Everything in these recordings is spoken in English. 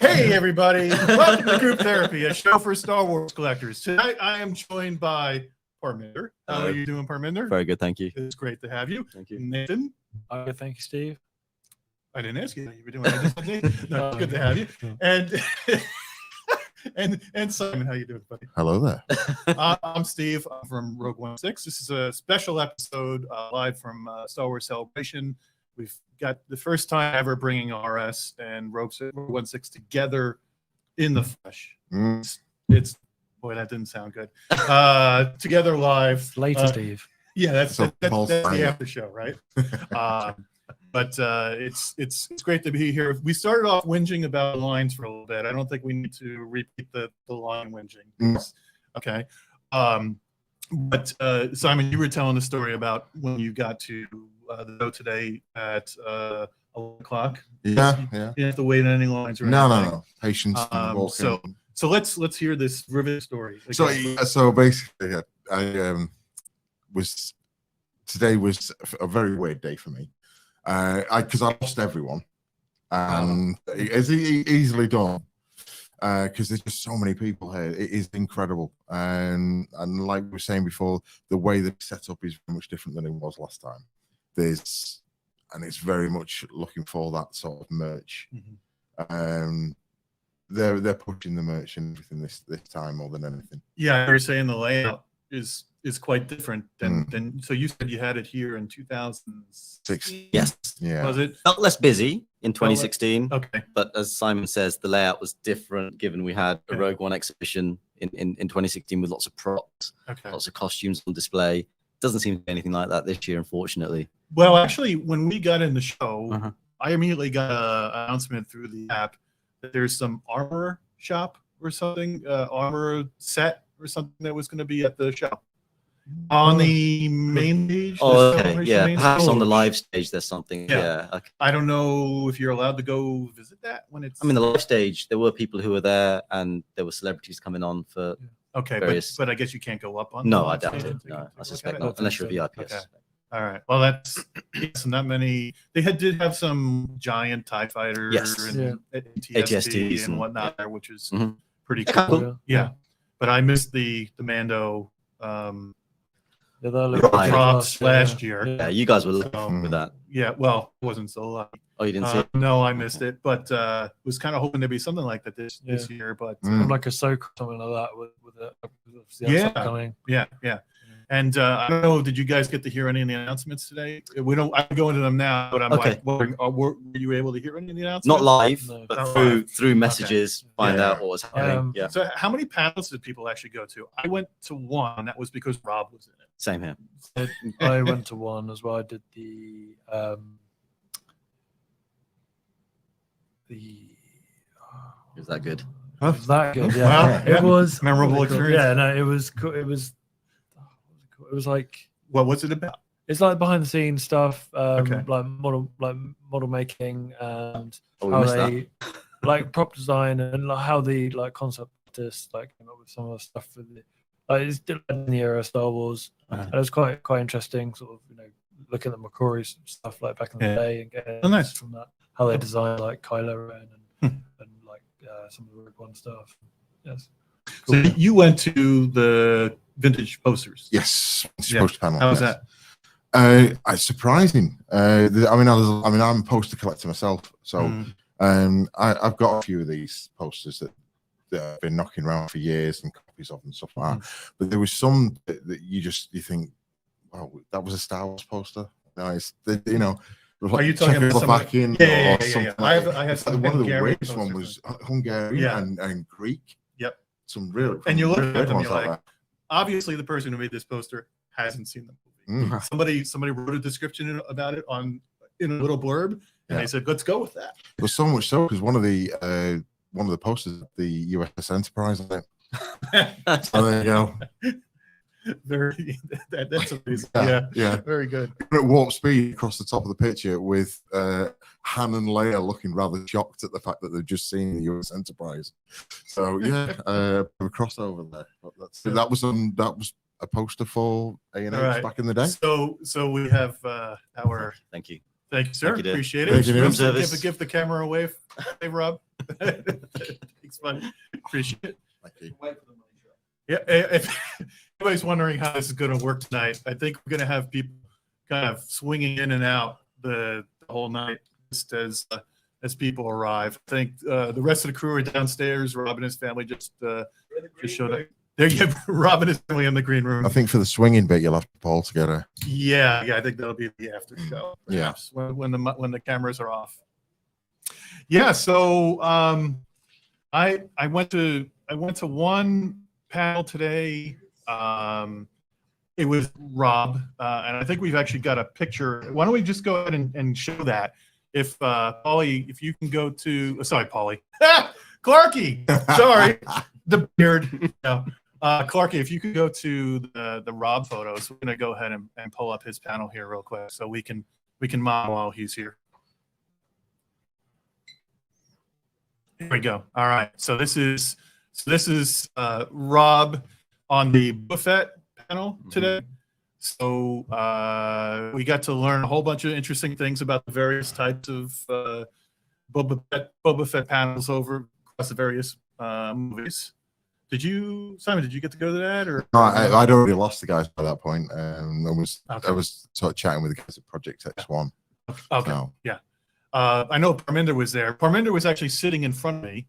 Hey, everybody. Welcome to Group Therapy, a show for Star Wars collectors. Tonight, I am joined by Parminder. How are you doing, Parminder? Very good, thank you. It's great to have you. Thank you. Nathan? Good, thank you, Steve. I didn't ask you how you were doing. I just said, Nathan. No, it's good to have you. And and Simon, how you doing, buddy? Hello there. I'm Steve. I'm from Rogue 16. This is a special episode live from Star Wars Celebration. We've got the first time ever bringing RS and Rogue 16 together in the flesh. It's boy, that didn't sound good. Together live. Later, Steve. Yeah, that's So the after show, right? But it's great to be here. We started off whinging about lines for a little bit. I don't think we need to repeat the line whinging. Okay. But Simon, you were telling the story about when you got to the show today at 11 o'clock. Yeah. You didn't have to wait in any lines or anything. No. Patience. So let's hear this riveting story. So basically, today was a very weird day for me. Because I lost everyone, and it's easily done. Because there's just so many people here. It is incredible, and like we were saying before, the way that it's set up is very much different than it was last time. It's very much looking for that sort of merch. They're pushing the merch and everything this time more than anything. Yeah, you're saying the layout is quite different than so you said you had it here in 2006. Yes. Yeah. Was it? Felt less busy in 2016. Okay. But as Simon says, the layout was different given we had a Rogue One exhibition in 2016 with lots of props, lots of costumes on display. Doesn't seem to be anything like that this year, unfortunately. Well, actually, when we got in the show, I immediately got an announcement through the app that there's some armor shop or something, armor set or something that was going to be at the show. On the main page? Oh, okay. Yeah, perhaps on the live stage there's something. Yeah. Okay. I don't know if you're allowed to go visit that when it's... I mean, the live stage, there were people who were there and there were celebrities coming on for various... but I guess you can't go up on... No, I doubt it. No, I suspect not, unless you're a VIP. Okay. All right. Well, that's not many. They did have some giant TIE fighters and ATSTs and whatnot there, which is pretty cool. Yeah. But I missed the Mando props last year. Yeah, you guys were looking with that. Yeah, well, it wasn't so lucky. Oh, you didn't see it? No, I missed it, but was kind of hoping there'd be something like that this year. But like a soak or something like that with the coming. Yeah. And I don't know, did you guys get to hear any of the announcements today? We don't. I can go into them now, but I'm like, were you able to hear any of the announcements? Not live, but through messages, find out what was happening. So, how many panels did people actually go to? I went to one. That was because Rob was in it. Same here. I went to one as well. I did the Is that good? It was that good. Yeah, it was memorable experience. Yeah, no, it was cool. It was like, what was it about? It's like behind the scenes stuff, like model making and how they like prop design and like how the like concept artists like came up with some of the stuff for the it's still in the era of Star Wars. And it was quite interesting, sort of, looking at McCrory's stuff like back in the day and getting from that how they designed like Kylo Ren and like some of the Rogue One stuff. Yes. Cool. So you went to the vintage posters. Yes. Poster panel. How was that? It's surprising. I'm a poster collector myself, so I've got a few of these posters that I've been knocking around for years and copies of and stuff like that. But there was some that you think, wow, that was a Star Wars poster. No, it's are you talking about something? Yeah. I have some. One of the weirdest one was Hungarian and Greek. Yep. Some real. And you look at them, you're like, obviously the person who made this poster hasn't seen the movie. Somebody wrote a description about it in a little blurb, and they said, let's go with that. Well, so much so because one of the posters, the USS Enterprise on it. So there you go. That's amazing. Yeah. Very good. At warp speed across the top of the picture with Han and Leia looking rather shocked at the fact that they've just seen the US Enterprise. So a crossover there. But that was a poster for A&H back in the day. So we have our thank you. Thank you, sir. Thank you, dear. Appreciate Thank you, it. dear. Room service. Give the camera away, hey, Rob. Thanks, buddy. Appreciate it. Thank you. Yeah, if anybody's wondering how this is going to work tonight, I think we're going to have people kind of swinging in and out the whole night just as people arrive. I think the rest of the crew are downstairs. Rob and his family just showed up. There you go. Rob and his family in the green room. I think for the swinging bit, you'll have to pull together. Yeah, I think that'll be the after show. Yeah. Perhaps, when the cameras are off. Yeah, so I went to one panel today. It was Rob, and I think we've actually got a picture. Why don't we just go ahead and show that? If Paulie, if you can go to, sorry, Paulie, Clarky, sorry, the beard. No. Clarky, if you could go to the Rob photos, we're gonna go ahead and pull up his panel here real quick so we can model while he's here. Here we go. All right. So this is Rob on the Buffett panel today. So we got to learn a whole bunch of interesting things about the various types of Boba Fett panels over across the various movies. Simon, did you get to go to that? Or No, I'd already lost the guys by that point. I Okay. was sort of chatting with the guys at Project X1. Okay. So, Yeah. I know Parminder was there. Parminder was actually sitting in front of me.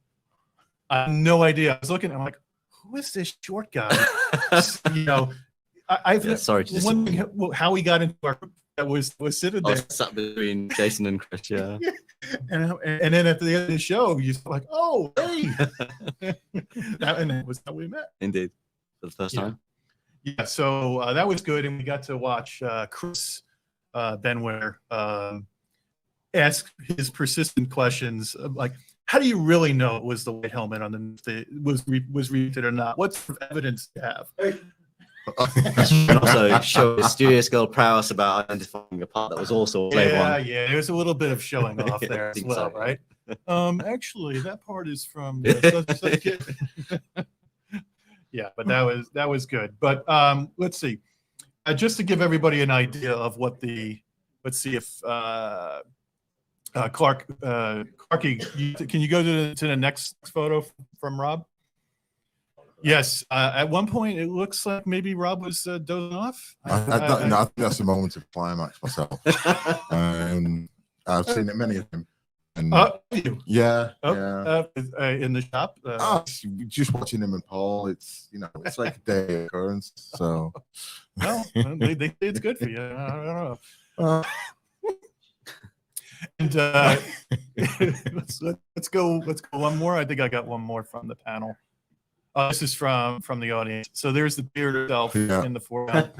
I had no idea. I was looking, I'm like, who is this short guy? Yeah, sorry. Just wondering how he got into our group that was sitting I there. was sat between Jason and Chris. Yeah. And then at the end of the show, you're like, oh, hey. And that was how we met. Indeed. For the first time. Yeah, so that was good. And we got to watch Chris Benware ask his persistent questions like, how do you really know it was the white helmet on the was repeated or not? What sort of evidence do you have? And also show mysterious girl prowess about identifying a part that was also a slave one. Yeah, there's a little bit of showing off Yeah, there I as think well, so. right? Actually, that part is from such kid. Yeah, but that was good. But let's see, just to give everybody an idea of what let's see if Clarky, can you go to the next photo from Rob? Yes. At one point, it looks like maybe Rob was dozing off. I think that's the moment of climax myself. I've seen it many of them. And You. yeah, In the shop. just watching him and Paul, it's like a day occurrence. So No, they say it's good for you. I don't know. And let's go one more. I think I got one more from the panel. This is from the audience. So there's the beard itself in the foreground,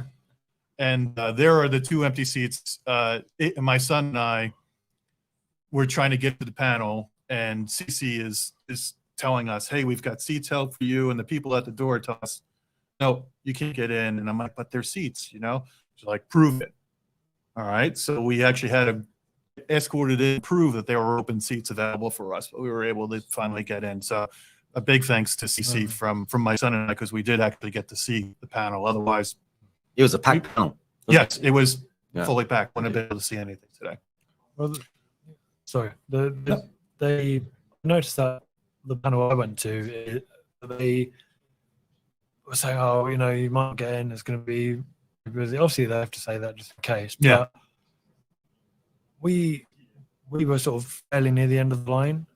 and there are the two empty seats. My son and I were trying to get to the panel, and CC is telling us, "Hey, we've got seats held for you," and the people at the door tell us, "No, you can't get in." And I'm like, "But they're seats, you know." She's like, "Prove it." All right, so we actually had to escorted in, prove that there were open seats available for us, but we were able to finally get in. So a big thanks to CC from my son and I, because we did actually get to see the panel. Otherwise, It was a packed panel. yes, it was Yeah. fully packed. Wouldn't have been able to see anything today. Well, sorry, they noticed that the panel I went to, they were saying, "Oh, you might get in. It's going to be busy." Obviously, they have to say that just in case. Yeah. But we were sort of fairly near the end of the line,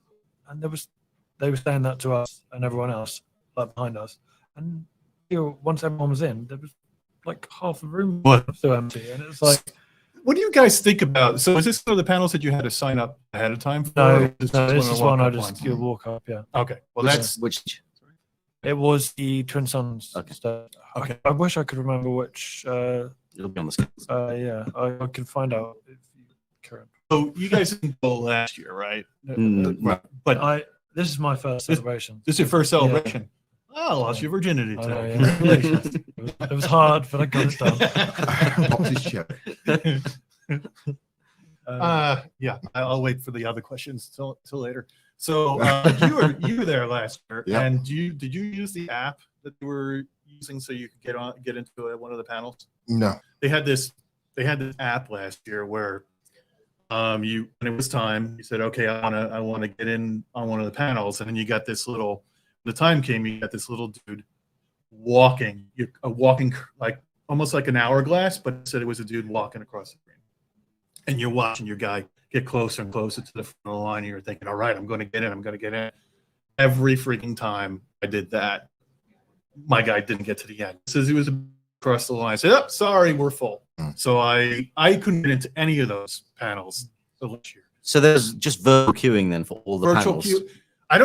and they were saying that to us and everyone else like behind us. And once everyone was in, there was like half the room still empty, and it's like. What do you guys think about? So is this one of the panels that you had to sign up ahead of time for? No, This is one I walk-up just ones? walk up. Yeah. Okay. Well, that's which It was the Twin Suns. Okay. Stuff. Okay. I wish I could remember which. it'll be on the screen. Yeah, I could find out if you can. so you guys didn't go last year, right? No. But This is my first celebration. this is your first celebration. Oh, lost your virginity I know, today. yeah. Congratulations. It was hard, but I got it done. Pops his chip. Yeah, I'll wait for the other questions till later. So you were there last year, Yeah. and did you use the app that you were using so you could get into one of the panels? No. They had this app last year where when it was time, you said, okay, I want to get in on one of the panels, and then you got this little. The time came, you got this little dude walking, like almost like an hourglass, but it said it was a dude walking across the screen, and you're watching your guy get closer and closer to the front of the line, and you're thinking, all right, I'm going to get in. I'm going to get in. Every freaking time I did that, my guy didn't get to the end. It says he was across the line. I said, oh, sorry, we're full. So I couldn't get into any of those panels last year. So there's just virtual queuing then for all the Virtual panels. queue. I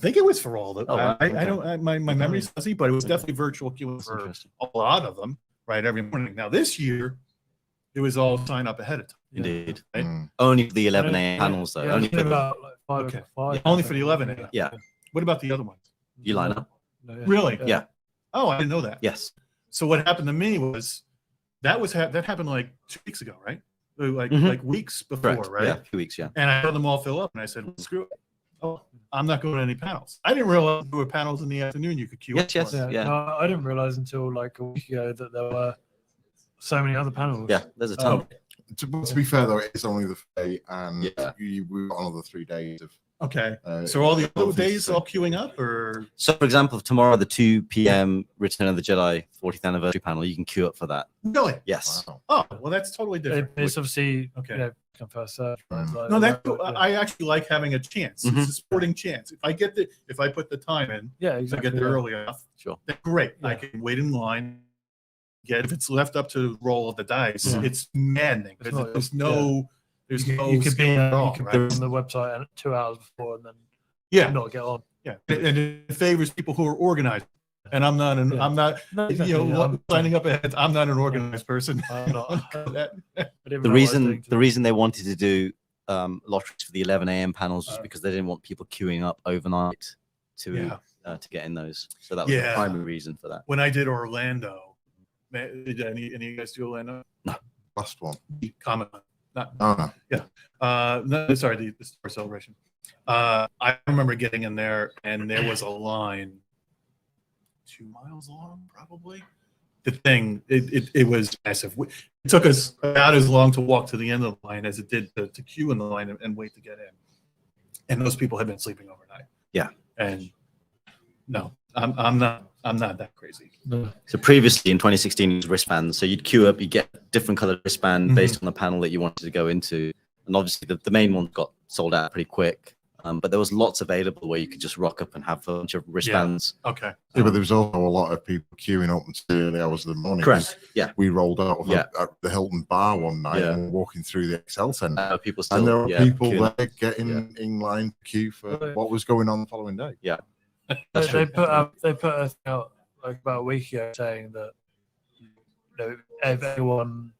think it was for all of them. Oh, wow. I Okay. don't. My memory's fuzzy, but it was definitely virtual queuing That's for interesting. a lot of them. Right, every morning. Now this year, it was all sign up ahead of time. Indeed. Right? Only for the 11 a.m. panels though. Yeah, only for the, about like 5 Okay. o'clock. Only for the 11 a.m. Yeah. What about the other ones? you line up. No, yeah. Really? Yeah. Oh, I didn't know that. Yes. So what happened to me was that happened like 2 weeks ago, right? Like Mhm. like weeks before, Correct. right? Yeah. A few weeks. Yeah. And I saw them all fill up, and I said, well, screw it. Oh, I'm not going to any panels. I didn't realize there were panels in the afternoon you could queue up Yes. for. Yes. Yeah, Yeah. no, I didn't realize until like a week ago that there were so many other panels. Yeah. There's a ton. To be fair though, it's only the day, and Yeah. we've got another 3 days of. Okay. So all the other days obviously. all queuing up, or So, for example, tomorrow, the 2 p.m. Return of the Jedi 40th anniversary panel, you can queue up for that. really? Yes. Wow. Oh, well, that's totally different. It's obviously Okay. come first serve. No, I actually like having a chance. Mhm. It's a sporting chance. If I put the time in, yeah, if I exactly. get there early enough, Sure. then great. I Yeah. can wait in line. If it's left up to roll of the dice, Yeah. it's maddening. It's not- There's no You skill could be at all, you could right? be on the website and 2 hours before and then Yeah, not get on. yeah, and it favors people who are organized. And I'm not. Yeah. I'm not. No, You exactly, know, I'm- signing up ahead. I'm not an organized person. I'm not. That- I didn't The realise doing reason they wanted to do lotteries for the 11 a.m. panels was Uh, because they didn't want people queuing up overnight Yeah. to get in those. So that was the Yeah. primary reason for that. When I did Orlando, did any of you guys do Orlando? Last one. Comic-Con. Not Oh no. no, sorry, the Star Celebration. I remember getting in there, and there was a line 2 miles long, probably. The thing, it was massive. It took us about as long to walk to the end of the line as it did to queue in the line and wait to get in. And those people had been sleeping overnight. Yeah. And no, I'm not that crazy. No. So previously in 2016, it was wristbands. So you'd queue up, you get a different colored wristband Mhm. based on the panel that you wanted to go into. And obviously the main one got sold out pretty quick. But there was lots available where you could just rock up and have a bunch of wristbands. Okay. Yeah, but there was also a lot of people queuing up until the early hours of the morning. Correct. Yeah. We rolled out of Yeah. at the Hilton Bar one night Yeah. and were walking through the Excel Centre. People still, And there were yeah, people queuing. there getting in line to queue for what was going on the following day. That's They true. put a thing out like about a week ago saying that if anyone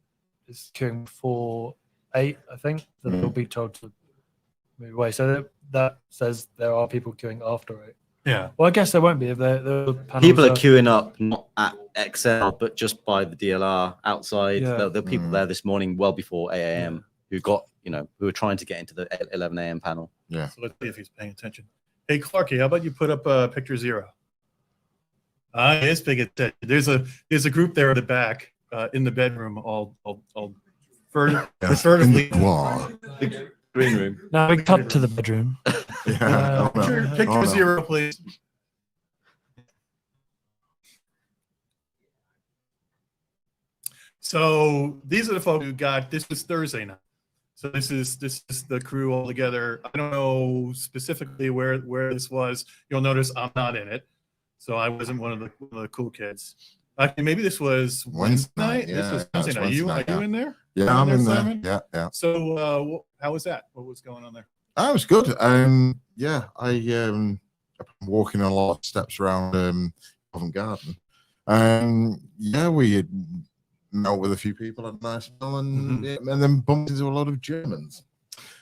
is queuing before 8, I think, then they'll be told to move away. So that says there are people queuing after 8. Yeah. Well, I guess there won't be if the panels People are queuing up not at XL, but just by the DLR outside. Yeah. There are people there this morning, well before 8 a.m., who got, who were trying to get into the 11 a.m. panel. Yeah. So let's see if he's paying attention. Hey, Clarky, how about you put up picture 0? He is paying attention. There's a group there at the back in the bedroom, all furtively. Wow. Green room. Now we cut to the bedroom. Yeah. Oh, no. Picture Oh, no. 0, please. So these are the folks who got this was Thursday night. So this is the crew all together. I don't know specifically where this was. You'll notice I'm not in it, so I wasn't one of the cool kids. Okay, maybe this was Wednesday night. Yeah, This was that's Wednesday night. Wednesday Are night, you yeah. in there? Yeah, I'm in there. Simon? Yeah, yeah. So how was that? What was going on there? That was good. Yeah, I'm walking a lot of steps around Covent Garden. Yeah, we had met with a few people at a nice meal and then bumped into a lot of Germans,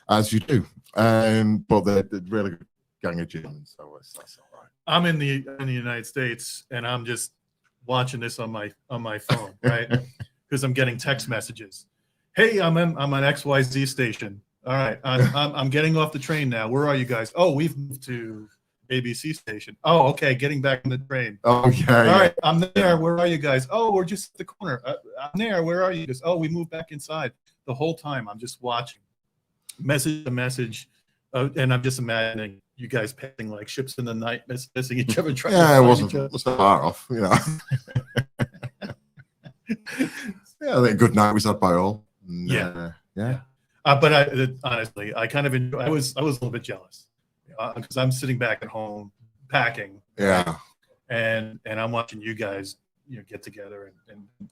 as you do. But they're really good gang of Germans, so that's all right. I'm in the United States and I'm just watching this on my phone, right? Because I'm getting text messages. Hey, I'm on XYZ station. All right, I'm getting off the train now. Where are you guys? Oh, we've moved to ABC station. Oh, okay, getting back on the train. Oh yeah. All yeah. right, I'm there. Where are you guys? Oh, we're just at the corner. I'm there. Where are you guys? Oh, we moved back inside. The whole time I'm just watching, message to message, and I'm just imagining you guys passing like ships in the night, missing each other. Trying to Yeah, it find wasn't each other. far off, you know. Yeah, I think good night was had by all. And, Yeah. yeah. But honestly, I kind of enjoy. I was a little bit jealous because I'm sitting back at home packing. Yeah. And I'm watching you guys, get together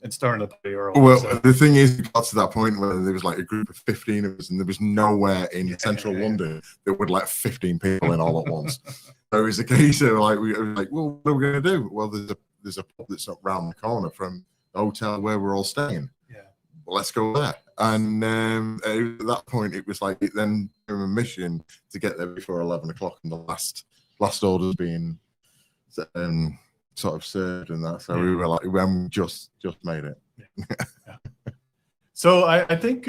and starting to play early. Well, So, the thing is, it got to that point where there was like a group of 15 of us, and there was nowhere in central London that would let 15 people in all at once. So it was a case of like, we were like, well, what are we going to do? Well, there's a pub that's up round the corner from the hotel where we're all staying. yeah. Well, let's go there. And at that point, it was like it then became a mission to get there before 11 o'clock, and the last orders being sort of served and that. So we were like, when we just made it. Yeah. So I think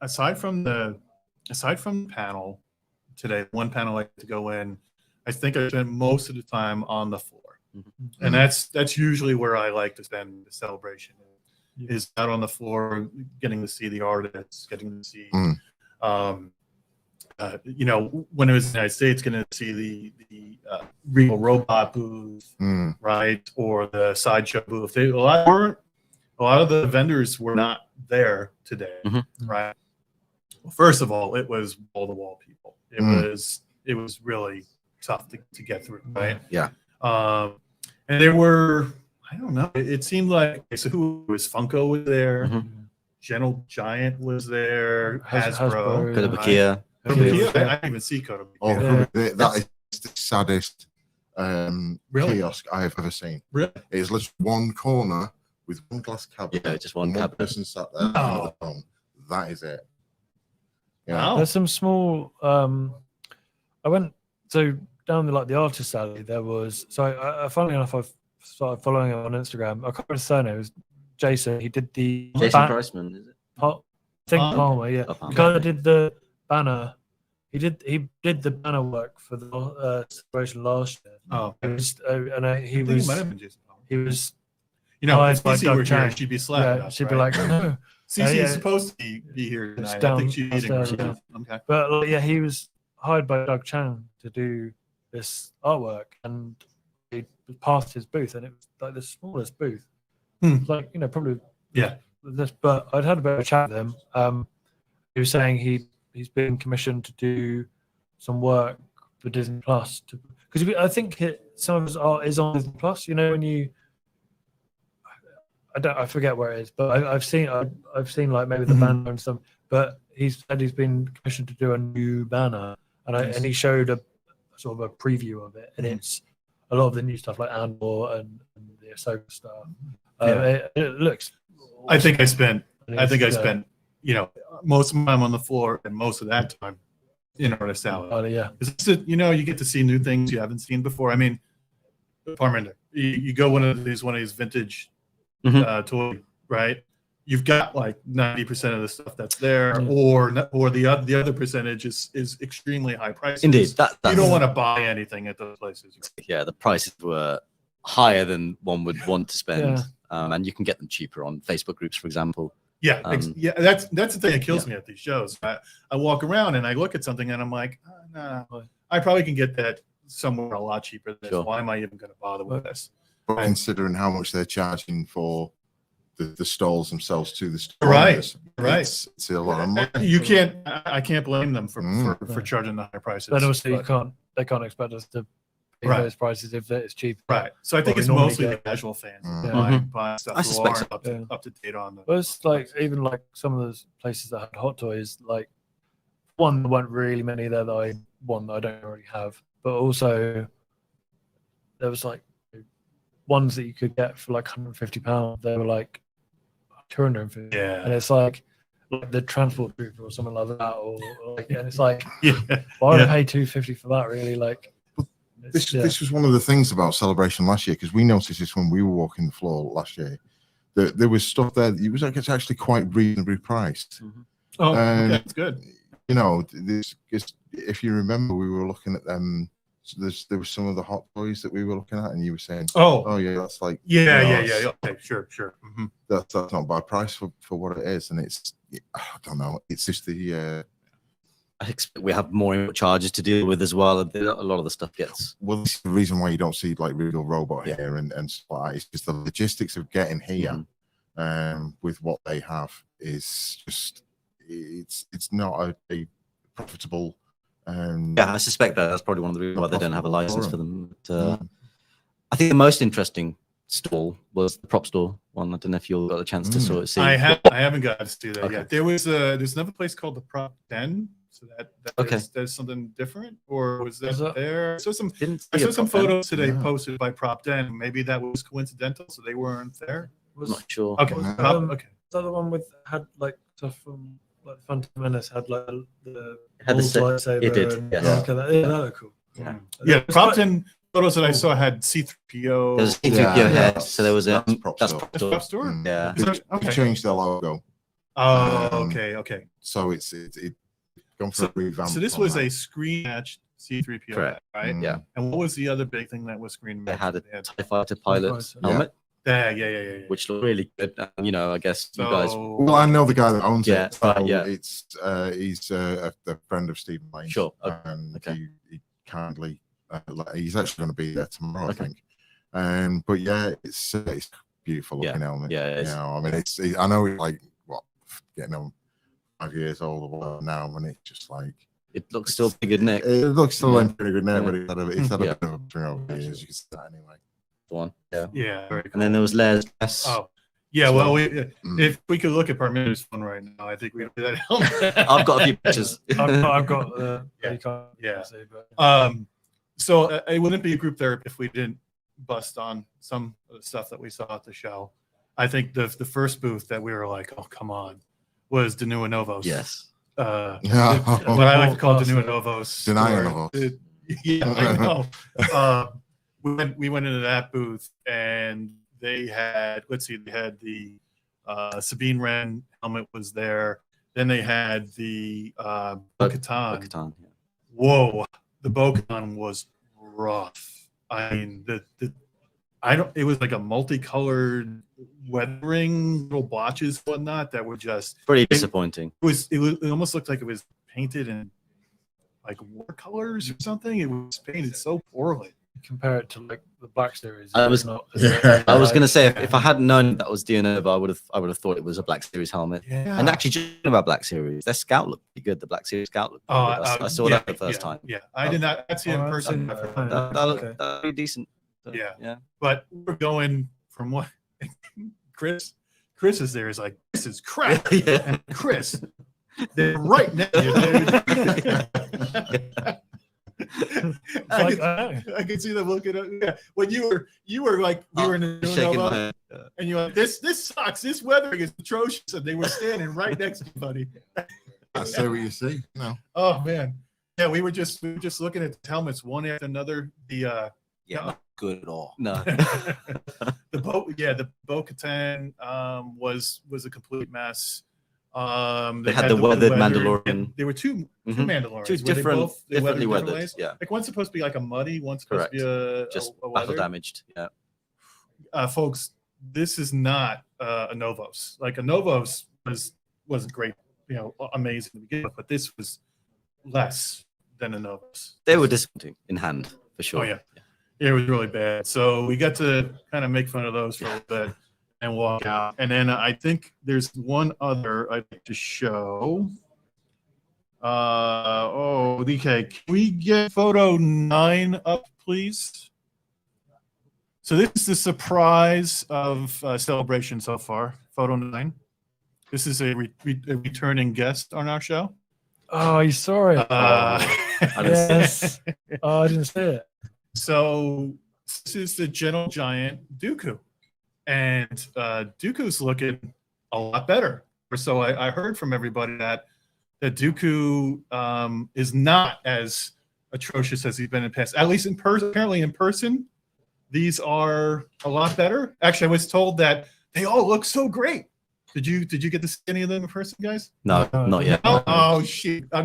aside from the panel today, one panel I get to go in, I think I spent most of the time on the floor, and that's usually where I like to spend the celebration. Is out on the floor, getting to see the artists, getting to see, when it was in the United States, getting to see the Real Robot booth, right, or the Sideshow booth. A lot of the vendors were not there today, right? Well, first of all, it was wall-to-wall people. It was really tough to get through, right? Yeah. And there were, I don't know. It seemed like, so who was Funko was there, Gentle Giant was there, Hasbro, Kotobukiya. I didn't even see Kotobukiya. Oh, that is the saddest kiosk I have ever seen. Really? It is literally one corner with one glass cabinet. Yeah, just one cabinet. person sat there. Oh. That is it. Yeah. Wow. There's some small. I went down the artist alley. There was funnily enough, I've started following him on Instagram. I can't remember his surname. It was Jason. He did the Jason Preissman, is it? I think Palmer. Yeah, Oh, Palmer. the guy that did the banner. He did the banner work for the celebration last year. Oh, It was, and he I think was it might have been Jason Palmer. he was. If by Cece Doug were here, Chang. she'd be slapping Yeah, us, she'd be right? like, no. Cece yeah. is supposed to be here It's tonight. I think she's eating downstairs, herself. Okay. But yeah, he was hired by Doug Chang to do this artwork, and he passed his booth, and it was like the smallest booth. Hmm. Like Yeah. probably this. But I'd had a bit of a chat with him. He was saying he's been commissioned to do some work for Disney Plus because I think some of his art is on Disney Plus. When you. I forget where it is, but I've seen like maybe the banner and stuff. But he said he's been commissioned to do a new banner, and he showed a sort of a preview of it, and it's a lot of the new stuff like Andor and the Ahsoka stuff. It looks. Awesome. I think I spent most of my time on the floor and most of that time in artist alley. Oh yeah, you get to see new things you haven't seen before. I mean, Parminder, you go one of these vintage. Toy, right? You've got like 90% of the stuff that's there, or the other percentage is extremely high prices. Indeed, you don't want to buy anything at those places. Yeah, the prices were higher than one would want to spend, and you can get them cheaper on Facebook groups, for example. Yeah, that's the thing that kills me at these shows. I walk around and I look at something and I'm like, nah, I probably can get that somewhere a lot cheaper than this. Sure. Why am I even going to bother with this? But considering how much they're charging for the stalls themselves to the store, Right. It's a lot of money. I can't blame them for charging the high prices. But also they can't expect us to pay those prices if it's cheap. Right. So I think it's mostly the casual fans buying stuff I who suspect aren't up to date on them. But it's like even like some of those places that had hot toys, like one, there weren't really many there that I don't already have, but also there was like ones that you could get for like £150. They were like 250. Yeah. And it's like the transport trooper or something like that, or like, and it's like, why would I pay $250 for that? Really, like. This was one of the things about Celebration last year, because we noticed this when we were walking the floor last year. That there was stuff there that it was actually quite reasonably priced. Oh, okay, that's good. If you remember, we were looking at them there was some of the hot toys that we were looking at, and you were saying, Oh yeah, that's like, yeah, you know, yeah. Okay, sure. that's not bad price for what it is, and it's, I don't know, it's just the I expect we have more input charges to deal with as well. A lot of the stuff gets. well, this is the reason why you don't see like real robot here and stuff like that. It's just the logistics of getting here with what they have is just it's not a profitable. Yeah, I suspect that's probably one of the reasons why they don't have a license for them. But, I think the most interesting stall was the prop store one. I don't know if you all got a chance to sort of see. I haven't got to do that yet. There's another place called the Prop Den. So that's something different, or was that there? So I saw some photos today posted by Prop Den. Maybe that was coincidental, so they weren't there. I'm not sure. Okay, okay. The other one had like stuff from like Phantom Menace had like the lightsaber. It did. Yes. Yeah, that looked cool. Yeah, Prop Den photos that I saw had C3PO. There's a C3PO head, so there was a prop store. Yeah. They changed their logo. Oh, okay. So it's gone for a revamp. So this was a screen matched C3PO, correct, right? Yeah. And what was the other big thing that was screen They matched? had a TIE Fighter pilot helmet, Yeah. which looked really good. You know, I guess you So, guys. Well, I know the guy that owns Yeah, it. So right, yeah. It's he's a friend of Stephen Lane's. Sure. And Okay. he kindly he's actually going to be there tomorrow, Okay. I think. But yeah, it's beautiful looking helmet. Yeah, you know, I mean, I know it's like what getting on 5 years old or whatever now, and it's just like It looks still pretty good, Nick. it looks still in pretty good now, Yeah. but it's had a bit of a string over the years. You can see that anyway. One. Yeah. Yeah, very cool. And then there was Laird's dress. Oh, yeah. Well, if we could look at Parminder's phone right now, I think we'd do that helmet. I've got a few pictures. I've got Yeah. So it wouldn't be a group therapy if we didn't bust on some of the stuff that we saw at the show. I think the first booth that we were like, oh, come on, was the new Novos. Yes. What I like to call the new Novos. Yeah, I know. We went into that booth and they had, they had the Sabine Wren helmet was there. Then they had the Bo-Katan. Yeah. Whoa, the Bo-Katan was rough. I mean, it was like a multicolored weathering little blotches, whatnot, that were just pretty disappointing. It almost looked like it was painted in like watercolors or something. It was painted so poorly. Compare it to like the Black Series. I was going to say if I hadn't known that was Nova, I would have thought it was a Black Series helmet. Yeah. And actually, talking about Black Series, their scout looked pretty good. The Black Series scout looked pretty good. I saw that the first time. Yeah, I did not see it in person. That looked pretty decent. Yeah. But we're going from what Chris is there is like, this is crap. And Chris, they're right next to you, dude. I can see them looking at when you were like we were in the shaking my head. And you're like, this sucks, this weathering is atrocious, and they were standing right next to you, buddy. I say what you see. No. Oh man. Yeah, we were just looking at the helmets one after another. Not good at all. No. the Bo-Katan was a complete mess. They had the weathered Mandalorian. There were two Mandalorians. Two differently weathered. Ways? Yeah. Like one's supposed to be like a muddy, one's supposed to be just a battle damaged. Yeah. Folks, this is not a Novos. Like a Novos was great, amazing to begin with, but this was less than a Novos. They were disappointing in hand for sure. Oh yeah. It was really bad. So we got to kind of make fun of those for a little bit and walk out. And then I think there's one other I'd like to show. DK, can we get photo 9 up, please? So this is the surprise of Celebration so far, photo 9. This is a returning guest on our show. Oh, you saw it. Yes. I didn't see it. So this is the Gentle Giant Dooku, and Dooku's looking a lot better. So I heard from everybody that Dooku is not as atrocious as he's been in the past. At least in person. Apparently in person, these are a lot better. Actually, I was told that they all look so great. Did you get to see any of them in person, guys? No, not yet. Oh shit! I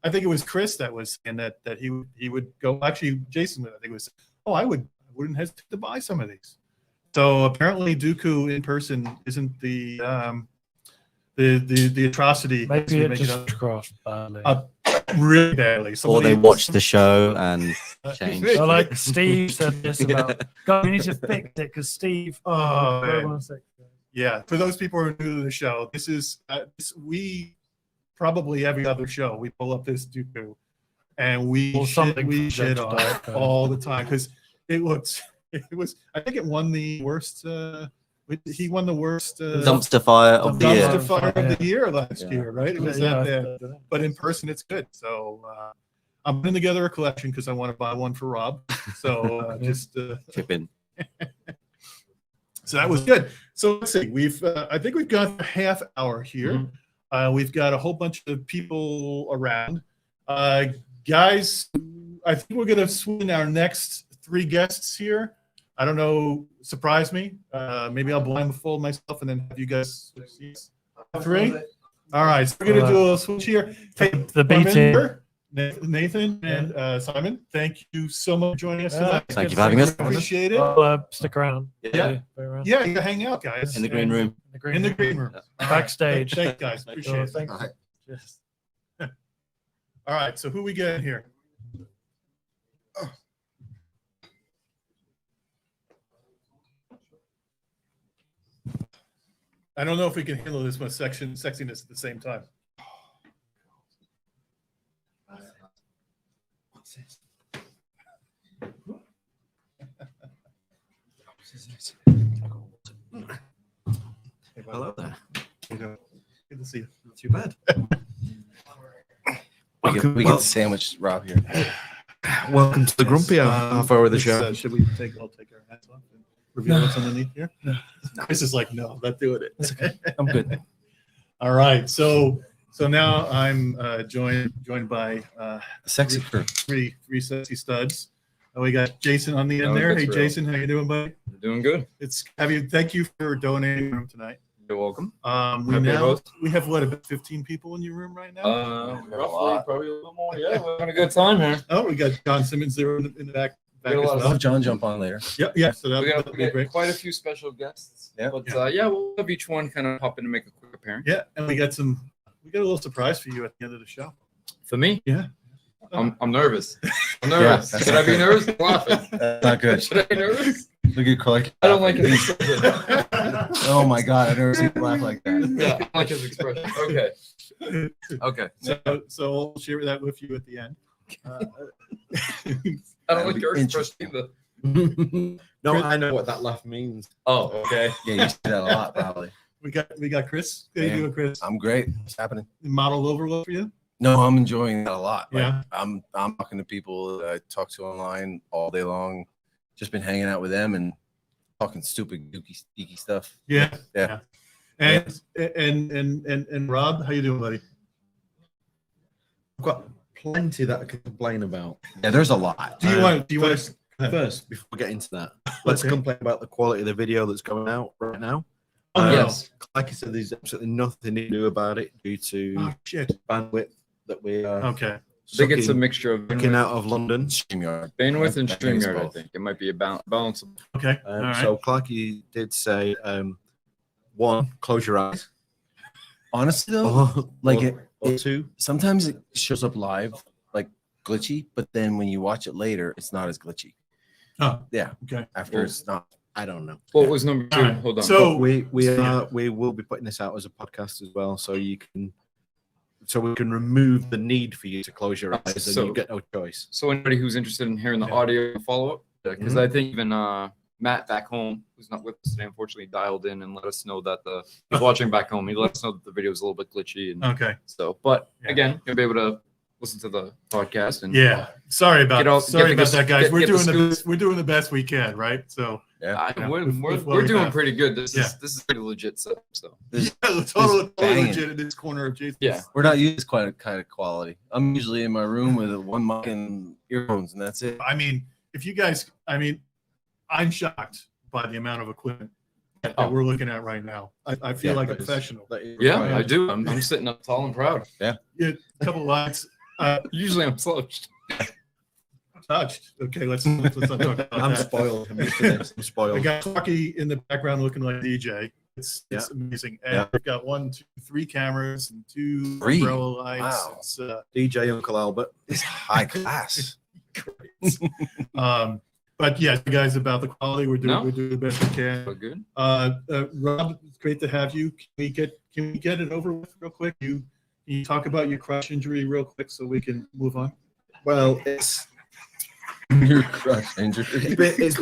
I think it was Chris that was saying that he would go. Actually, Jason would. I think it was. Oh, I wouldn't hesitate to buy some of these. So apparently, Dooku in person isn't the atrocity. Maybe it make just crossed badly. Really badly. Or Somebody- they watched the show and changed. So like Steve said this about, God, we need to fix it because Steve. Oh, man. 116. Yeah, for those people who are new to the show, this is we probably every other show we pull up this Dooku, and we Well, something shit on Diet it Coke. all the time because it was I think it won the worst. He won the worst Dumpster fire of the year. dumpster fire of Yeah. the year last Yeah. year, right? It was Yeah, that bad. But in person, it's good. So I'm putting together a collection because I want to buy one for Rob. So just. Chip in. So that was good. So let's see. I think we've got a half hour here. We've got a whole bunch of people around. Guys, I think we're going to swing our next 3 guests here. I don't know. Surprise me. Maybe I'll blindfold myself and then have you guys. 3. All right. So we're going to do a switch here. Hey, The B team. Nathan and Simon, thank you so much for joining us tonight. Thank you for having us. Appreciate it. I'll stick around. Yeah. Stay around. Yeah, you can hang out, guys. In the green room. In the green room. Backstage. Thanks, guys. Appreciate it. Thanks. All right. Yes. All right, so who we got here? I don't know if we can handle this much sexiness at the same time. Hello there. Good to see you. Not too bad. We get the sandwich, Rob, here. Welcome to the grumpy half hour of the show. Should we I'll take our hats off and reveal what's underneath here? Chris is like, no, not doing it. I'm good. All right, so now I'm joined by Sexy crew. three sexy studs. We got Jason on the end there. Hey, Jason, how you doing, buddy? Doing good. Thank you for donating room tonight. You're welcome. We have what, about 15 people in your room right now? Roughly, probably a little more. Yeah, we're having a good time here. Oh, we got John Simmons there in the back We got a as lot of well. Have John jump on later. Yeah. So We that'll got be great. quite a few special guests. Yeah. But we'll have each one kind of pop in and make a quick appearance. Yeah, and we got a little surprise for you at the end of the show. For me, Yeah. I'm nervous. I'm nervous. Yeah. Should I be nervous? I'm laughing. Not good. Should I be nervous? Look at Clark. I don't like his expression. Oh my God, I've never seen him laugh like that. Yeah, I don't like his expression. Okay. Okay. So we'll share that with you at the end. I don't like your expression either. No, I know what that laugh means. Oh, okay. Yeah, you see that a lot, probably. We got Chris. How you Yeah. doing, Chris? I'm great. What's happening? Model overload for you? No, I'm enjoying that a lot. Like, Yeah. I'm talking to people that I talk to online all day long. Just been hanging out with them and talking stupid, geeky stuff. Yeah. Yeah. And Rob, how you doing, buddy? I've got plenty that I can complain about. Yeah, there's a lot. Do you want First, before we get into that, let's Okay. complain about the quality of the video that's going out right now. Oh, Yes. Like I said, there's absolutely nothing to do about it due to Oh shit. bandwidth that we are Okay. I think it's a sucking mixture of out of London. StreamYard. bandwidth and I think it's StreamYard. I both. think it might be a balance. Okay. All right. So Clarky did say, one, close your eyes. Honestly, though, Or, like or it- two, sometimes it shows up live, like glitchy, but then when you watch it later, it's not as glitchy. Oh, Yeah. okay. After it's not. I don't know. What was number 2? All right. Hold on. So- But we will be putting this out as a podcast as well, so we can remove the need for you to close your eyes and So- you get no choice. So anybody who's interested in hearing the Yeah. audio follow up, because Mm-hmm. I think even Matt back home, who's not with us today, unfortunately dialed in and let us know that he's watching back home. He let us know that the video is a little bit glitchy, and Okay. so. But Yeah. again, you'll be able to listen to the podcast and Yeah. Sorry about Get that, guys. get We're the doing scoops. we're doing the best we can, right? So Yeah. Yeah, we're, with we're, what we're we doing have. pretty good. This Yeah. is pretty legit stuff. So yeah, totally banging. legit in this corner of Jason's. Yeah. We're not used quite a kind of quality. I'm usually in my room with one mic and earphones, and that's it. I mean, if you guys, I'm shocked by the amount of equipment that Oh. we're looking at right now. I feel Yeah, like a that is- professional. that is yeah, required. I do. I'm sitting up tall and proud. Yeah, a couple of lights. Usually I'm slouched. Touched. Okay, let's not talk about I'm that. spoiled. I'm used to this. I'm I spoiled. got Clarky in the background looking like DJ. It's amazing. And Yeah. we've got 1, 2, 3 cameras and 2 3? umbrella lights. Wow. It's DJ Uncle Albert. It's high class. great. But yeah, guys, about the quality, we're doing the best we can. So good. Rob, it's great to have you. Can we get it over with real quick? Can you talk about your crush injury real quick so we can move on? Well, it's Your crush injury. it's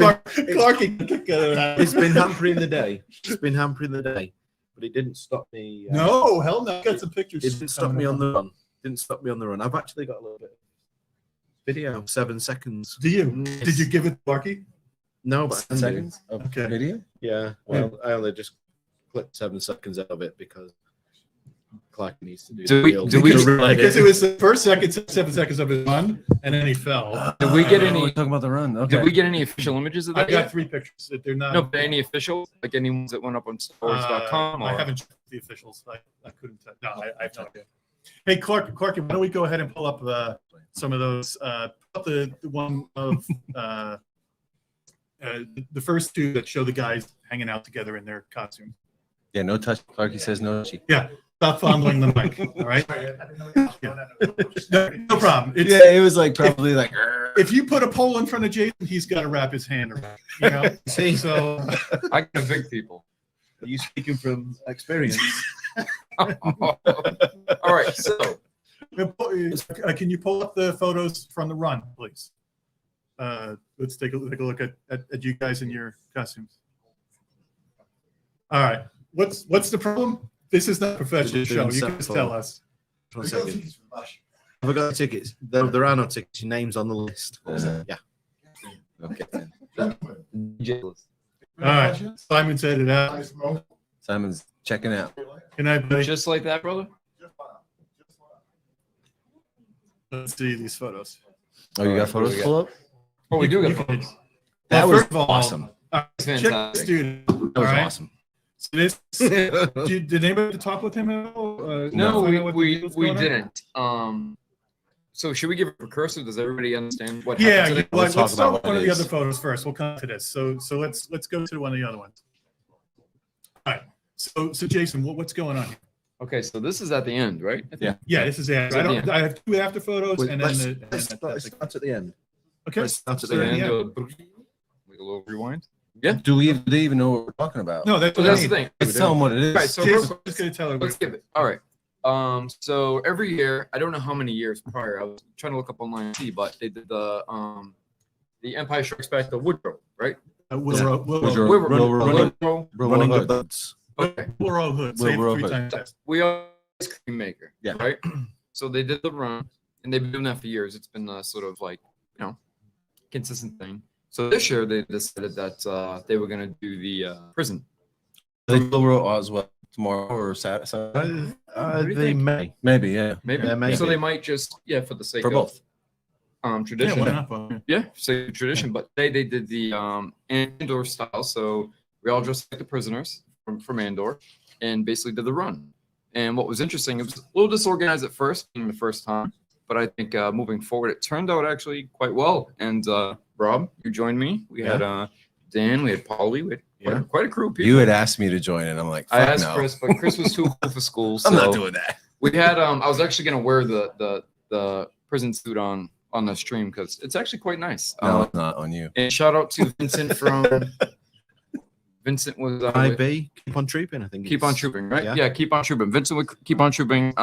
been hampering the day. It's been hampering the day, but it didn't stop me. No, hell no. Got some pictures. It didn't stop me on the run. Didn't stop me on the run. I've actually got a little bit of video, 7 seconds. Do you? Did you give it to Clarky? No, but I can do. Seconds of Okay. video? Yeah. Well, I only just clipped 7 seconds out of it because Clark needs to do. Do the we- deal. do we- Because it was the first 7 seconds of his run, and then he fell. Did we get We're any? talking about the run. Okay. Did we get any official images of I that got yet? 3 pictures. They're not. No, but any official? Like any ones that went up on stores.com? I haven't checked the officials. I couldn't tell. No, I have no idea. Hey, Clarky, why don't we go ahead and pull up some of those? The one of the first 2 that show the guys hanging out together in their costume. Yeah, no touch. Clarky says no touchy. Yeah, stop fondling the mic. All right. Yeah. No problem. It's, Yeah, it was like probably like. if you put a pole in front of Jason, he's got to wrap his hand around. You know. See, So I can evict people. are you speaking from experience? All right, so can you pull up the photos from the run, please? Let's take a look at you guys in your costumes. All right. What's the problem? This is not a professional show. You can just tell us. 1 second. Have I got the tickets? There are no tickets. Your name's on the list. Yeah. Okay. All right. Simon's headed out. Simon's checking out. Good night, buddy. just like that, brother. Let's see these photos. Oh, you got photos? Pull up. Oh, we do You get can- photos. That Well, was first of all, awesome. Check Fantastic. the student. That was All right. awesome. So this, did anybody talk with him at all? No, find out what we was going on? didn't. So should we give a precursor? Does everybody understand what Yeah, happened yeah, today? let's talk start about with what one it of the is. other photos first. We'll come to this. So let's go to one of the other ones. All right. So Jason, what's going on here? Okay, so this is at the end, right? I think. Yeah. Yeah, this is it. So, yeah. I have 2 after photos Wait, and then let's start at the end. okay. Let's start at So the then end. yeah. do a little rewind. Do they even know what we're talking about? No, that's So what that's I the mean. thing. Let's tell them what it is. Right, so real Jason's quick, just gonna tell let's everybody. give it. All right. So every year, I don't know how many years prior. I was trying to look up online and see, but they did the Empire Strikes Back, the Woodrow, right? Wilbur Woodrow. Woodrow. Running the boots. Okay. Hood. Say it Wilbur 3 Hood. times fast. We are ice cream maker. Yeah. Right. So they did the run, and they've been doing that for years. It's been sort of like consistent thing. So this year they decided that they were gonna do the prison. They will roll as well tomorrow or Saturday. They may. Maybe, yeah. Maybe. Yeah, maybe. So they might just for the sake For of both. Yeah, tradition. why not? Bob? Yeah, so tradition. But they did the Andor style. So we all dressed like the prisoners from Andor, and basically did the run. And what was interesting, it was a little disorganized at first, being the first time. But I think moving forward, it turned out actually quite well. And Rob, you joined me. We had Dan, we had Paulie, we had quite a crew of people. You had asked me to join it. I'm like, I fuck asked no. Chris, but Chris was too cool for school. So I'm not doing that. we had I was actually gonna wear the prison suit on the stream because it's actually quite nice. No, it's not on you. And shout out to Vincent from Vincent was with IB. Keep on trooping. I think. Keep on trooping, right? Yeah. Yeah, keep on trooping. Vincent would keep on trooping.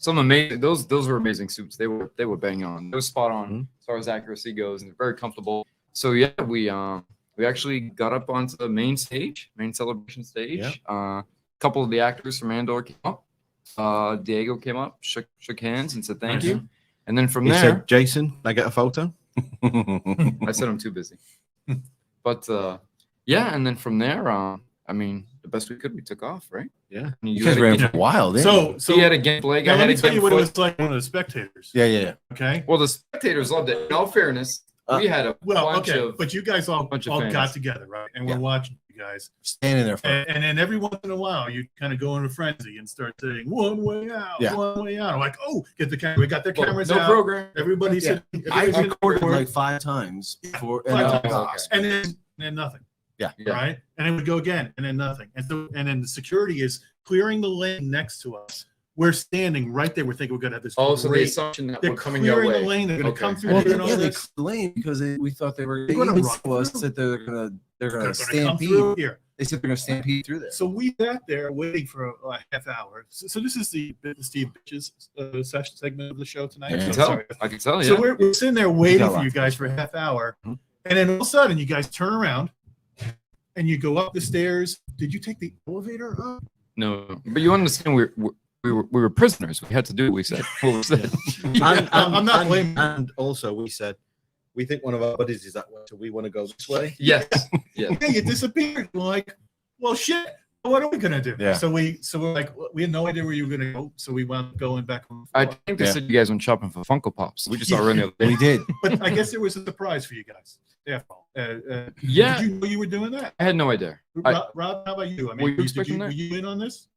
Some amazing those were amazing suits. They were bang on. They were spot on as far as accuracy goes, and they're very comfortable. So yeah, we actually got up onto the main celebration stage. Yeah. A couple of the actors from Andor came up. Diego came up, shook hands, and said thank you. And then from He there, said, "Jason, can I get a photo?" I said I'm too busy. But yeah, and then from there, I mean, the best we could, we took off, right? Yeah. You guys ran for a while, didn't you? So he had a gimp leg. now I let had me a tell you gimp what it foot. was like. One of the spectators. Yeah. Okay. Well, the spectators loved it. In all fairness, we had a Well, bunch okay, of but you guys all bunch of got fans. together, right? And we're Yeah. watching you guys. Standing there for And then every once in a while, you kind of go in a frenzy and start saying, one way out, Yeah. one way out. I'm like, oh, get the camera. We got their cameras no out. program. Everybody's Yeah. sitting. I everybody's recorded sitting- like 5 times before, and Five I times. was And then nothing. Yeah. Right. And then we go again, and then nothing. And then the security is clearing the lane next to us. We're standing right there. We're thinking we're gonna have this. Also, the great- assumption that they're we're coming your clearing way. the lane. They're gonna Okay. come through Well, here and all they this. lane because we thought they were. They're gonna even run to us through. said they're gonna They're gonna come stampede. through here. They said they're gonna stampede through there. So we sat there waiting for a half hour. So this is the Steve Bitches session segment of the show tonight. I can So tell. sorry. I can tell. So Yeah. we're sitting there waiting got for lots you of guys for a half hour, Mhm. and then all of a sudden you guys turn around and you go up the stairs. Did you take the elevator up? No, but you understand we were prisoners. We had to do what we said. What we said. I'm not blaming you. And also, we said we think one of our buddies is that way, so we want to go this way. Yes. Yes. Yeah, you disappeared. We're like, well, shit. What are we gonna do? Yeah. So we're like, we had no idea where you were gonna go. So we wound up going back on the I floor. think they Yeah. said you guys went shopping for Funko Pops. We just saw around the other day. We did. But I guess there was a surprise for you guys. Yeah. Yeah. Did you know you were doing that? I had no idea. I- Rob, how about you? I mean, Were you did expecting that? were you in on this?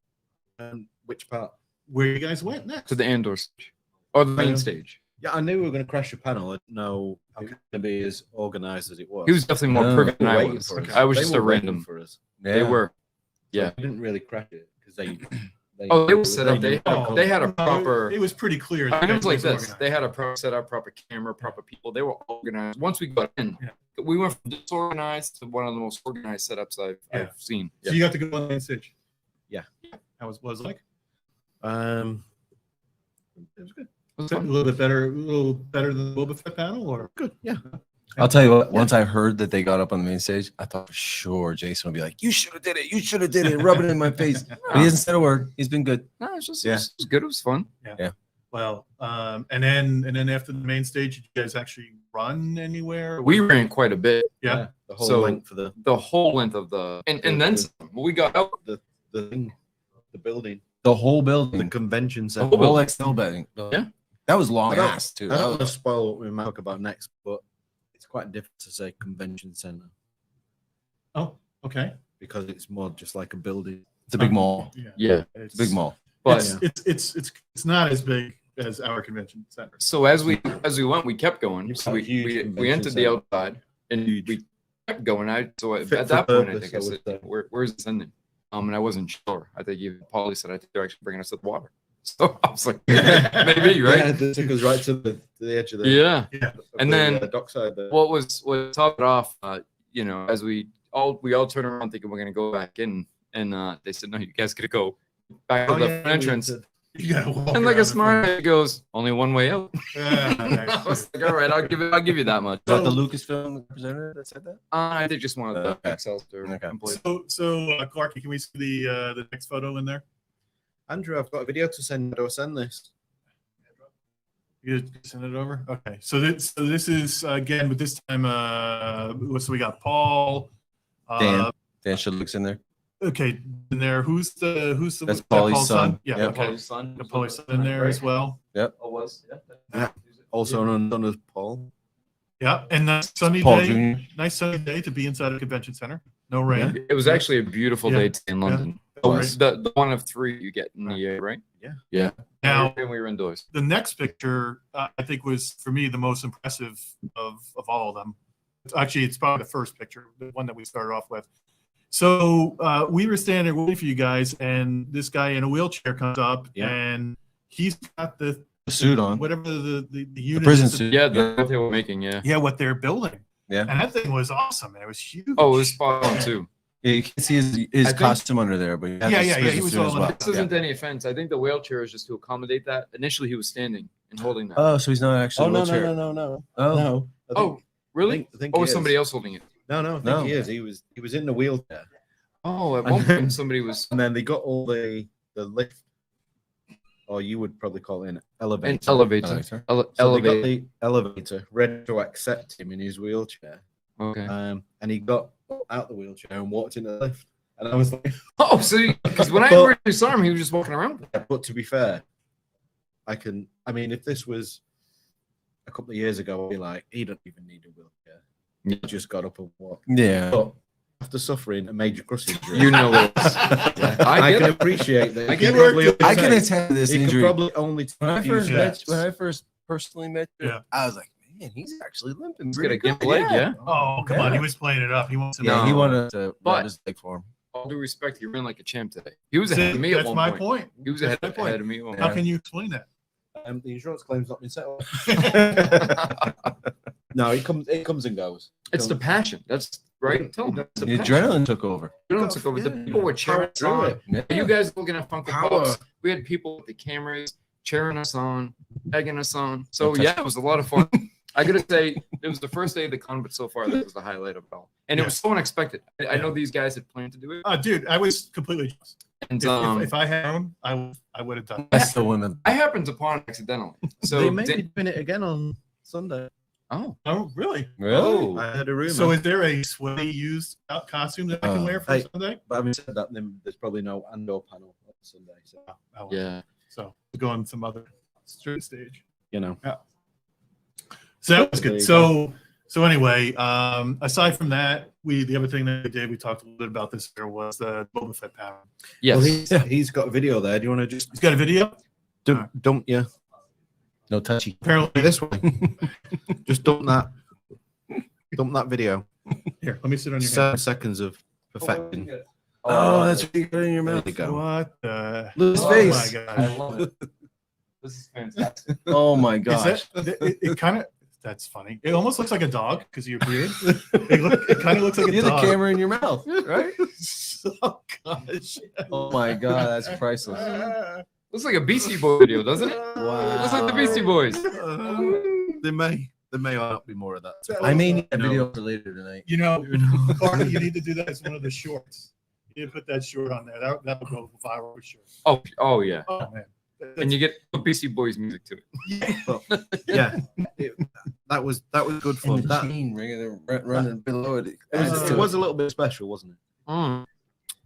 Which part? Where you guys went next? To the Andor stage or the main Um, stage. Yeah, I knew we were going to crash a panel. I didn't know it was going to be as organized as it was. He was definitely more No, privy than they were I waiting was. for us. I was They just were a waiting random. for us. They were. So Yeah. we didn't really crash it because they. Oh, they were set up. They Oh, they had a no, proper. It was pretty clear. I mean, it was like was this. organized. They had a proper setup, proper camera, proper people. They were organized. Once we got in, Yeah. we went from disorganized to one of the most organized setups I've seen. So you got to go on the main stage. Yeah. How was it like? It was good. It was A fun. little better than the Boba Fett panel, or Good. Yeah. I'll tell you what, once I heard that they got up on the main stage, I thought for sure Jason would be like, you should have did it. You should have did it. Rub it in my face. But he hasn't said a word. He's been good. No, it was just Yeah. it was good. It was fun. well, and then after the main stage, did you guys actually run anywhere? We ran quite a bit. Yeah. The whole So- length for The whole length of the and then some. When we got out. the thing, the building, The whole the building. convention The center. whole Excel building. Yeah. That was long I don't- ass too. I That don't want to was- spoil what we might talk about next, but it's quite different to say convention center Oh, okay. because it's more just like a building. It's a big mall. Yeah. Yeah. It's a big mall. But It's not as big as our convention center. so as we went, we kept going. It's So a we huge we convention entered the center. outside and we kept going. At Fit that for point, I purpose, think I I said, would say. "Where's this ending?" And I wasn't sure. I think even Paulie said, "I think they're actually bringing us to the water." So I was like, "Maybe, right?" Yeah, they took us right to the edge of the. Yeah. of And the, then- dockside there. What topped it off? As we all turned around thinking we're gonna go back in, and they said, "No, you guys gotta go back to Oh, the yeah, front entrance." You gotta walk And like around a the smart guy goes, "Only one way out." Yeah, I was like, "All right, I'll give you that much." Is that the Lucasfilm representative that said that? I think just one of the Okay. Excel Okay. employees. So Clark, can we see the next photo in there? Andrew, I've got a video to send. Do I send this? You send it over. Okay. So this is again, but this time, so we got Paul. Dan. Dan Shudlick's in there. Okay, in there. Who's the That's that Paulie's son. Yeah. Yep. Okay. Paulie's son. Got Paulie's son in there as well. Oh, was Yeah. Also known as Paul. Yeah, and that's sunny Paul day. Jr. Nice sunny day to be inside a convention center. No rain. It was actually a beautiful Yeah. day today in London. Yeah. It was the one of three you get in the year, right? Yeah. Yeah. Now, And we were indoors. the next picture, I think, was for me the most impressive of all of them. Actually, it's probably the first picture, the one that we started off with. So we were standing there waiting for you guys, and this guy in a wheelchair comes up, Yeah. and he's got the Suit on. whatever the unit prison is. suit. Yeah, what they were making. Yeah. Yeah, what they're building. Yeah. And that thing was awesome. Man. It was huge. Oh, it was spot on too. Yeah, you can see his think- costume under there, but he has Yeah, his yeah, prison he was suit all as in well. it. This isn't any offense. I think the wheelchair is just to accommodate that. Initially, he was standing and holding that. Oh, so he's not actually Oh in a no, wheelchair. no. Oh, No. I think- Oh, really? I think Or he was is. somebody else holding it? No, I think No. he is. He was in the wheelchair, Oh, at And one then- point somebody was and then they got all the lift, or you would probably call it an elevator. an elevator. Elevator. So they got Elevator. the elevator ready to accept him in his wheelchair, Okay. and he got out the wheelchair and walked in the lift, and I was like, Oh, so because when I But- originally saw him, he was just walking around. but to be fair, I mean, if this was a couple of years ago, I'd be like, he doesn't even need a wheelchair. He just got up and walked. Yeah. But after suffering a major cross injury. You know it. I can appreciate that. I He can probably work- I can only- attest to this he could injury. probably only When I first Yeah. met, when I first personally met you, Yeah. I was like, man, he's actually limping. He's got pretty a gimp good." leg, yeah. Oh, come on. Yeah. He was playing it up. He wants to Yeah, know. he No. wanted to But- rub his leg for him. All due respect, he ran like a champ today. He was See, ahead of me at that's one my point. point. He was That's ahead, my point. ahead of me at one How point. can you explain that? the insurance claim's not been settled. No, it comes and goes. It's the passion. That's right. Tell him. That's the The passion. adrenaline took over. Adrenaline took over. The people were cheering us Power on. through it. Yeah. You guys looking at Funko Power. Pops. We had people with the cameras cheering us on, egging us on. So Fantastic. yeah, it was a lot of fun. I gotta say, it was the first day of the con, but so far that was the highlight of it all. And it was so unexpected. I know these guys had planned to do it. Dude, I was completely jealous. And If I had known, I would have done it. That's the women. I happened upon it accidentally. So They may be doing it again on Sunday. oh, Oh, really? oh, I heard a rumor. So is there a sweaty used costume that I can wear for Hey. Sunday? but having said that, then there's probably no Andor panel on Sunday. So Oh, yeah. So we'll go on some other street stage. you know, So that was There good. you So anyway, aside from that, the other thing that we did, we talked a little bit about this here, was the Boba Fett panel. Yes. well, he's got a video there. Do you want to just He's got a video. dump you No touchy. Apparently, this way? Just dump that video. here. Let me sit on your 7 hand. seconds of perfecting. Oh, that's what you got in your There mouth. you go. What the? Look at his Oh face. my I gosh. love it. This is fantastic. Oh my Is gosh. that, it kind of. That's funny. It almost looks like a dog because of your beard. It kind of looks like a You're the dog. camera in your mouth, right? Oh gosh. Oh my god, that's priceless. Looks like a Beastie Boy video, doesn't it? Wow. Looks like the Beastie Boys. There may not be more of that. I may need a No. video for later tonight. You know, Barney, you need to do that as one of the shorts. You need to put that short on there. That will go viral for sure. Oh yeah. Oh man. And you get Beastie Boys music to it. Yeah, that was good fun. And the That chain running below it. it was a little bit special, wasn't it?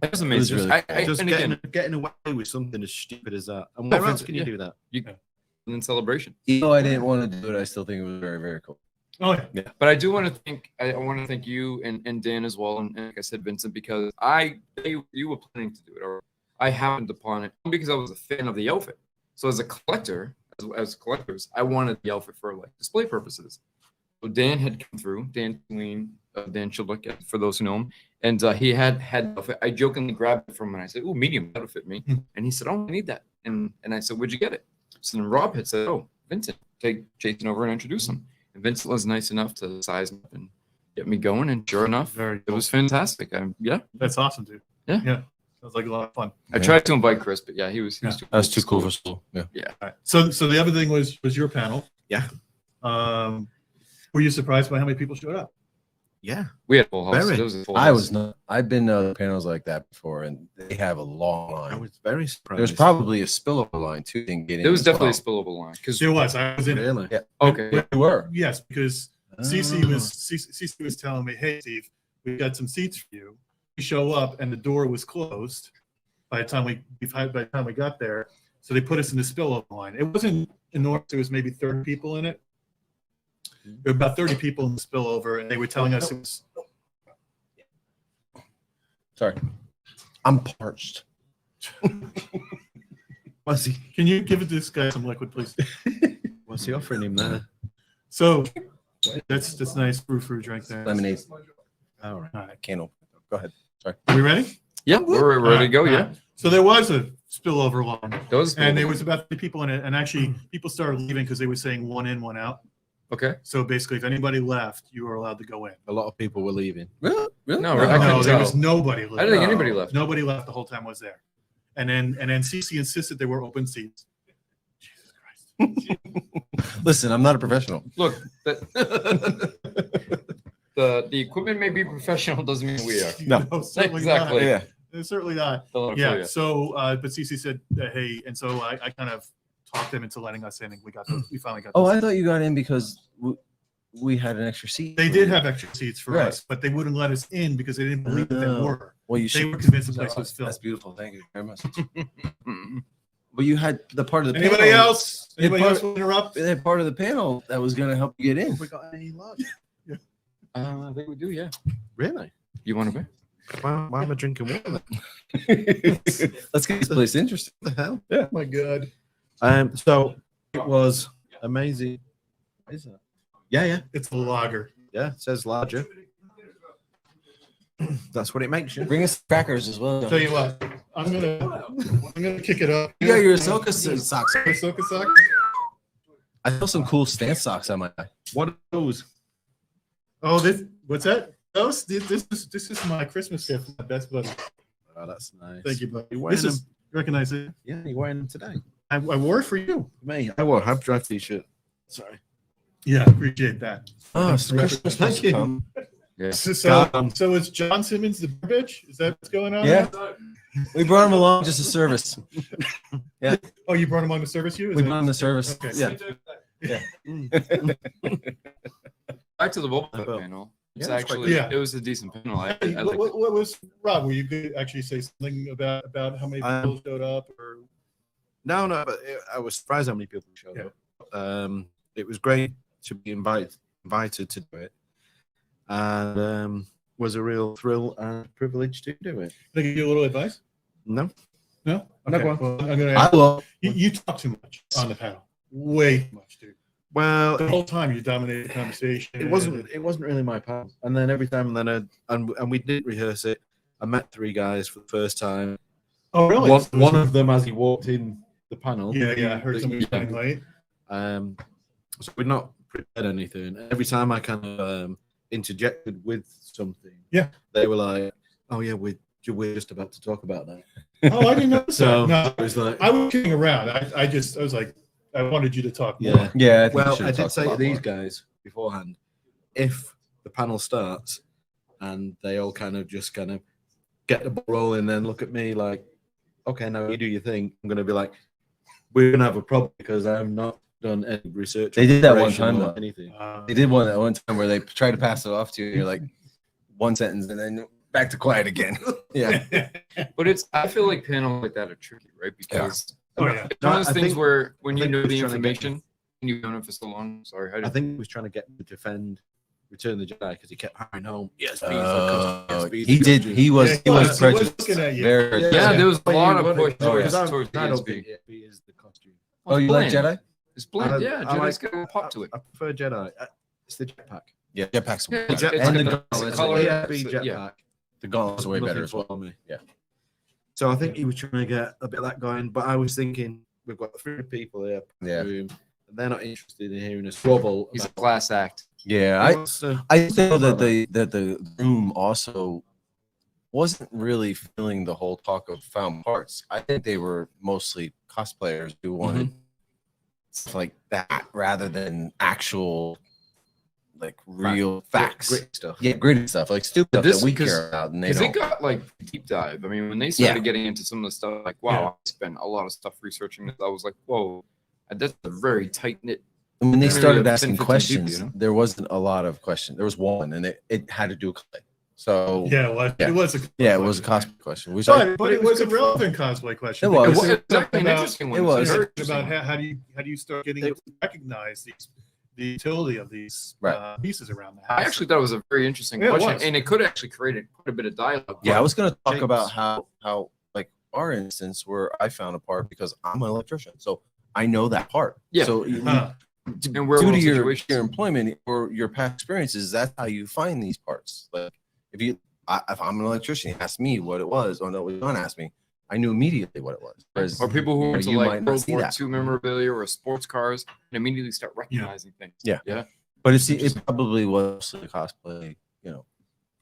That was amazing. really Just And again, getting away with something as stupid as that. And where else can you yeah. do that? in celebration. Even though I didn't want to do it, I still think it was very, very cool. Oh yeah. But I do want to thank you and Dan as well, and like I said, Vincent, because you were planning to do it, or I happened upon it because I was a fan of the outfit. So as a collector, as collectors, I wanted the outfit for like display purposes. So Dan had come through, Dan Chiluk, for those who know him, and he had the outfit. I jokingly grabbed it from him and I said, "Oh, medium, that'll fit me." And he said, "Oh, I need that." And I said, "Where'd you get it?" So then Rob had said, "Oh, Vincent, take Jason over and introduce him." And Vincent was nice enough to size me up and get me going. And sure enough, Very it was fantastic. Yeah, That's awesome, dude. Yeah. Yeah. Sounds like a lot of fun. I tried to invite Chris, but yeah, he was Yeah. too That's too cool for school. Yeah. All right. So the other thing was your panel. Yeah. Were you surprised by how many people showed up? Yeah. We had full house. Very. It was a full I house. was not. I've been to panels like that before, and they have a long I line. was very surprised. There's probably a spillover line too. Didn't get in. There was as definitely well. a spillover line because There was. I was in it. really. Yeah. okay, You were. Yes, because Cece was telling me, "Hey, Steve, we got some seats for you." We show up and the door was closed by the time we got there. So they put us in the spillover line. It wasn't enormous. There was maybe 30 people in it. There were about 30 people in the spillover, and they were telling us it was. Sorry. I'm parched. What's he? Can you give this guy some liquid, please? What's he offering him there? So that's nice brew fruit drink there. Lemonade. All right. All right. Can't open it. Go ahead. Are we ready? yeah, we're ready to go. All Yeah, right. So there was a spillover line, that was and there was about 3 people in it, and actually people started leaving because they were saying one in, one out. okay. So basically, if anybody left, you were allowed to go in. A lot of people were leaving. Really? Really? No, I No, couldn't there tell. was nobody left. I didn't think anybody left. Nobody left the whole time I was there. And then Cece insisted there were open seats. Jesus Christ. Listen, I'm not a professional. Look, the equipment may be professional, doesn't mean we are. No. certainly Exactly. Yeah. not. Certainly not. Don't let it Yeah. fool you. So, but Cece said, "Hey," and so I kind of talked them into letting us in, and we finally got. Oh, this. I thought you got in because we had an extra seat. They did have extra seats for Right. us, but they wouldn't let us in because they didn't believe that Oh. they were. Well, you They should. were convinced the place was filled. That's beautiful. Thank you very much. But you had the part of the Anybody panel, else? Anybody else want to interrupt? They had part of the panel that was going to help you get in. Have we got any luck? I think we do. Yeah. Really? You want to be? Why am I drinking water? Then? Let's get this place interesting. What the hell? Oh my God. So it was amazing. What is that? Yeah. It's a lager. Yeah, it says larger. That's what it makes you. Bring us crackers as well. Tell you what, I'm gonna kick it up. You got your Ahsoka socks. Ahsoka socks. I saw some cool stance socks on my eye. What are those? Oh, what's that? This is my Christmas gift from my best buddy. Oh, that's nice. Thank you, buddy. You're wearing You recognize it? Yeah, you're wearing them today. I wore it for you. Me, I wore a Hab Drive t-shirt. Sorry. Yeah, appreciate that. Oh, it's Christmas. Thank you. Yeah. So is John Simmons the bitch? Is that what's going on? Yeah. We brought him along just a service. Oh, you brought him on the service? We brought him the service. Okay. Yeah. Back to the Boba Fett panel. It's Yeah, it's quite actually good. it was a decent panel. I Hey, liked it. what was Rob? Were you good actually say something about how many people showed up? Or No, but I was surprised how many people showed up. It was great to be invited to do it, and was a real thrill and privilege to do it. can I give you a little advice? No, No. No, Okay. go on. Well, I'm gonna. I will. You talk too much on the panel. Way too much, dude. well, The whole time you dominated the conversation. it wasn't really my part. And then every time, and we didn't rehearse it. I met 3 guys for the first time. Oh, really? One of them as he walked in the panel. Yeah. I heard somebody running late. So we're not prepared anything. Every time I kind of interjected with something, Yeah. they were like, "Oh yeah, we're just about to talk about that." Oh, I didn't know So that. it was like, No, I was kidding around. I was like, I wanted you to talk more. yeah. Yeah. I think we Well, should I have did talked say a to lot these more. guys beforehand, if the panel starts and they all kind of get the ball rolling, then look at me like, "Okay, now you do your thing." I'm going to be like, "We're going to have a problem because I've not done any research." They did that one preparation time, or though. Anything. They did one at one time where they tried to pass it off to you. And you're like one sentence and then back to quiet again. Yeah. But I feel like panels like that are tricky, right? Because Oh, yeah. it's one of those I things think- where when I you think know he the was trying to get- information and you've known it for so long. Sorry, how I did think he was trying to get me to defend Return of the Jedi because he kept hiring home. Yes, He did. He was. Yeah, He was was prejudiced. looking at you. Very. Yeah, there was a But you lot of wanted- push Oh, towards, because towards the I don't ESP. think it is the costume. Oh, you like bland. Jedi? It's bland. I- Yeah, I Jedi's like- got a pop to it. I prefer Jedi. It's the jetpack. Yeah. Jetpacks. Yeah, It's it's and the got the gauntlets. color. Yeah, Yeah. jetpack. The gauntlets are way Nothing better as well. for me. Yeah. So I think he was trying to get a bit of that going, but I was thinking we've got 3 people here. Yeah. Room, and they're not interested in hearing a squabble. He's a about class act. Yeah. I feel that the room also wasn't really feeling the whole talk of found parts. I think they were mostly cosplayers who wanted stuff like that rather than actual like real facts. Grit stuff. Yeah, gritty stuff, like stupid stuff This- that we 'cause- care about, and they Because it don't. got like deep dive. I mean, when they started getting into some of the stuff, like, wow, I spent a lot of stuff researching this. I was like, whoa, that's a very tight knit. And when they maybe started 10, asking 15 questions, people, you know? there wasn't a lot of questions. There was one, and it had to do with clay. So Yeah, well, Yeah. it was a it was a cosplay question. Which I, but it was a relevant cosplay question. It was. because It's talking actually an about- interesting one. it was. It's very talking about interesting. how do you start getting to recognize the utility of these Right. pieces around the house. I actually thought it was a very interesting Yeah, it question, was. and it could actually create quite a bit of dialogue. yeah, I was going to talk James. about how like our instance where I found a part because I'm an electrician, so I know that part. Yeah. So Huh. And we're due to in your situations. employment or your past experiences, that's how you find these parts. Like if I'm an electrician, you ask me what it was, or no, don't ask me. I knew immediately what it was. Whereas, Or people who you know, are into you like might not World see War that. II memorabilia or sports cars and immediately start recognizing things. Yeah. Yeah. But it probably was a cosplay, you know,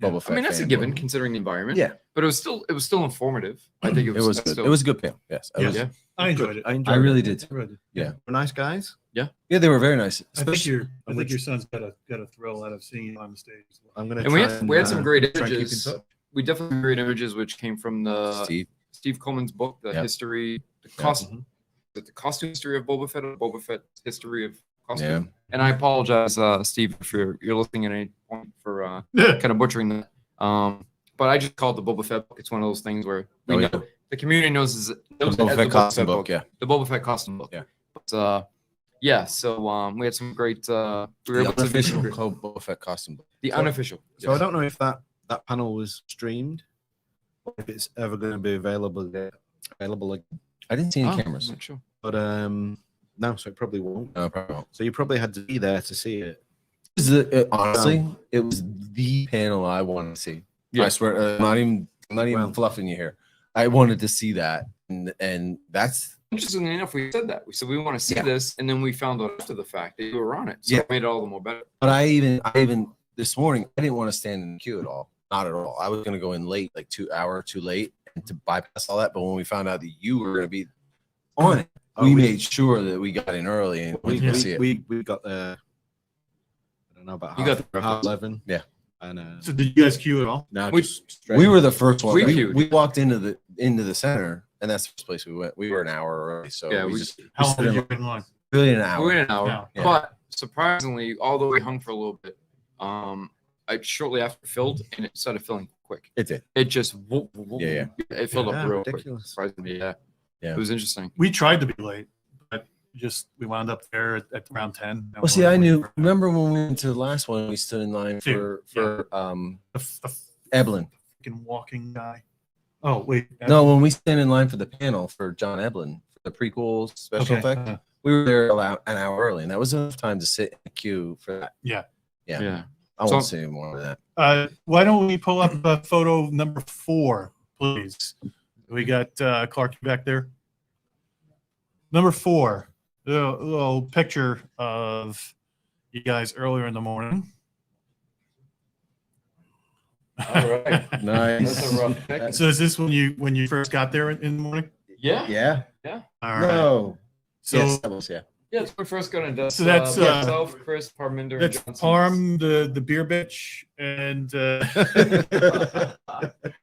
Boba Fett. I mean, that's a fan, given but- considering the environment. Yeah. But it was still informative. I think It was good. It was a good panel. Yes. Yeah. Was- Yeah. I enjoyed it. I really did. Really. We're nice guys. Yeah, they were very nice. I think Especially your son's got a thrill out of seeing you on the stage. As well. I'm gonna. And we try had some great try and keep in images. touch. We definitely had great images which came from the Steve. Steve Coleman's book, the Yeah. history, the Yeah. costume, the costume history of Boba Fett, or Boba Fett history of costume. Yeah. And I apologize, Steve, if you're listening at any point for kind of butchering that. But I just called the Boba Fett book. It's one of those things where we Oh, know yeah. the community knows The it as Boba Fett costume book. Yeah. the Boba Fett costume book. Yeah. But yeah, so we had some great. We were The able to unofficial do Boba Fett costume book. the So- unofficial. So I don't know if that panel was streamed if it's ever going to be available again. I didn't see any Oh, cameras. not sure. But no, so it probably won't. No, probably won't. So you probably had to be there to see it. Honestly, it was the panel I wanted to see. Yeah. I swear, I'm not even Well- fluffing you here. I wanted to see that, and that's Interestingly enough, we said that. We said we want to see this, and then we found out after the fact that you were on it. So Yeah. it made it all the more better. But I even this morning I didn't want to stand in the queue at all. Not at all. I was gonna go in late, like 2 hours too late, and to bypass all that. But when we found out that you were gonna be on it, we made sure that we got in early and we could see it. We got there. I don't know about You half, got there half 11. Yeah. And So did you guys queue at all? now We- just straight We were the first one. We We, queued. we walked into the center, and that's the first place we went. We were an hour early, so Yeah, we we- just How long stood did in you in line? really an We hour. were in an hour, Yeah. but surprisingly, although we hung for a little bit, I shortly after filled, and it started filling quick. It did. It just Yeah. it filled Yeah, up real quick. ridiculous. Surprisingly, yeah. Yeah. It was interesting. We tried to be late, but we wound up there at around 10. Well, see, I knew. Remember when we went to the last one? We stood in line for the Eblin. freaking walking guy. Oh wait, No, when we stand in line for the panel for John Eblin for the prequel special Okay. effect, we were there an hour early, and that was enough time to sit in the queue for that. Yeah. Yeah. I So- won't say any more of that. Why don't we pull up photo number 4, please? We got Clark back there. Number 4, the little picture of you guys earlier in the morning. All right. Nice. That's a rough pick. So is this when you first got there in the morning? Yeah. Yeah. All right. No. So Yes, that was, yeah. Yeah, it's my first going to So that's, myself, Chris, Parminder, and that's Johnson. Parm, the beer bitch, and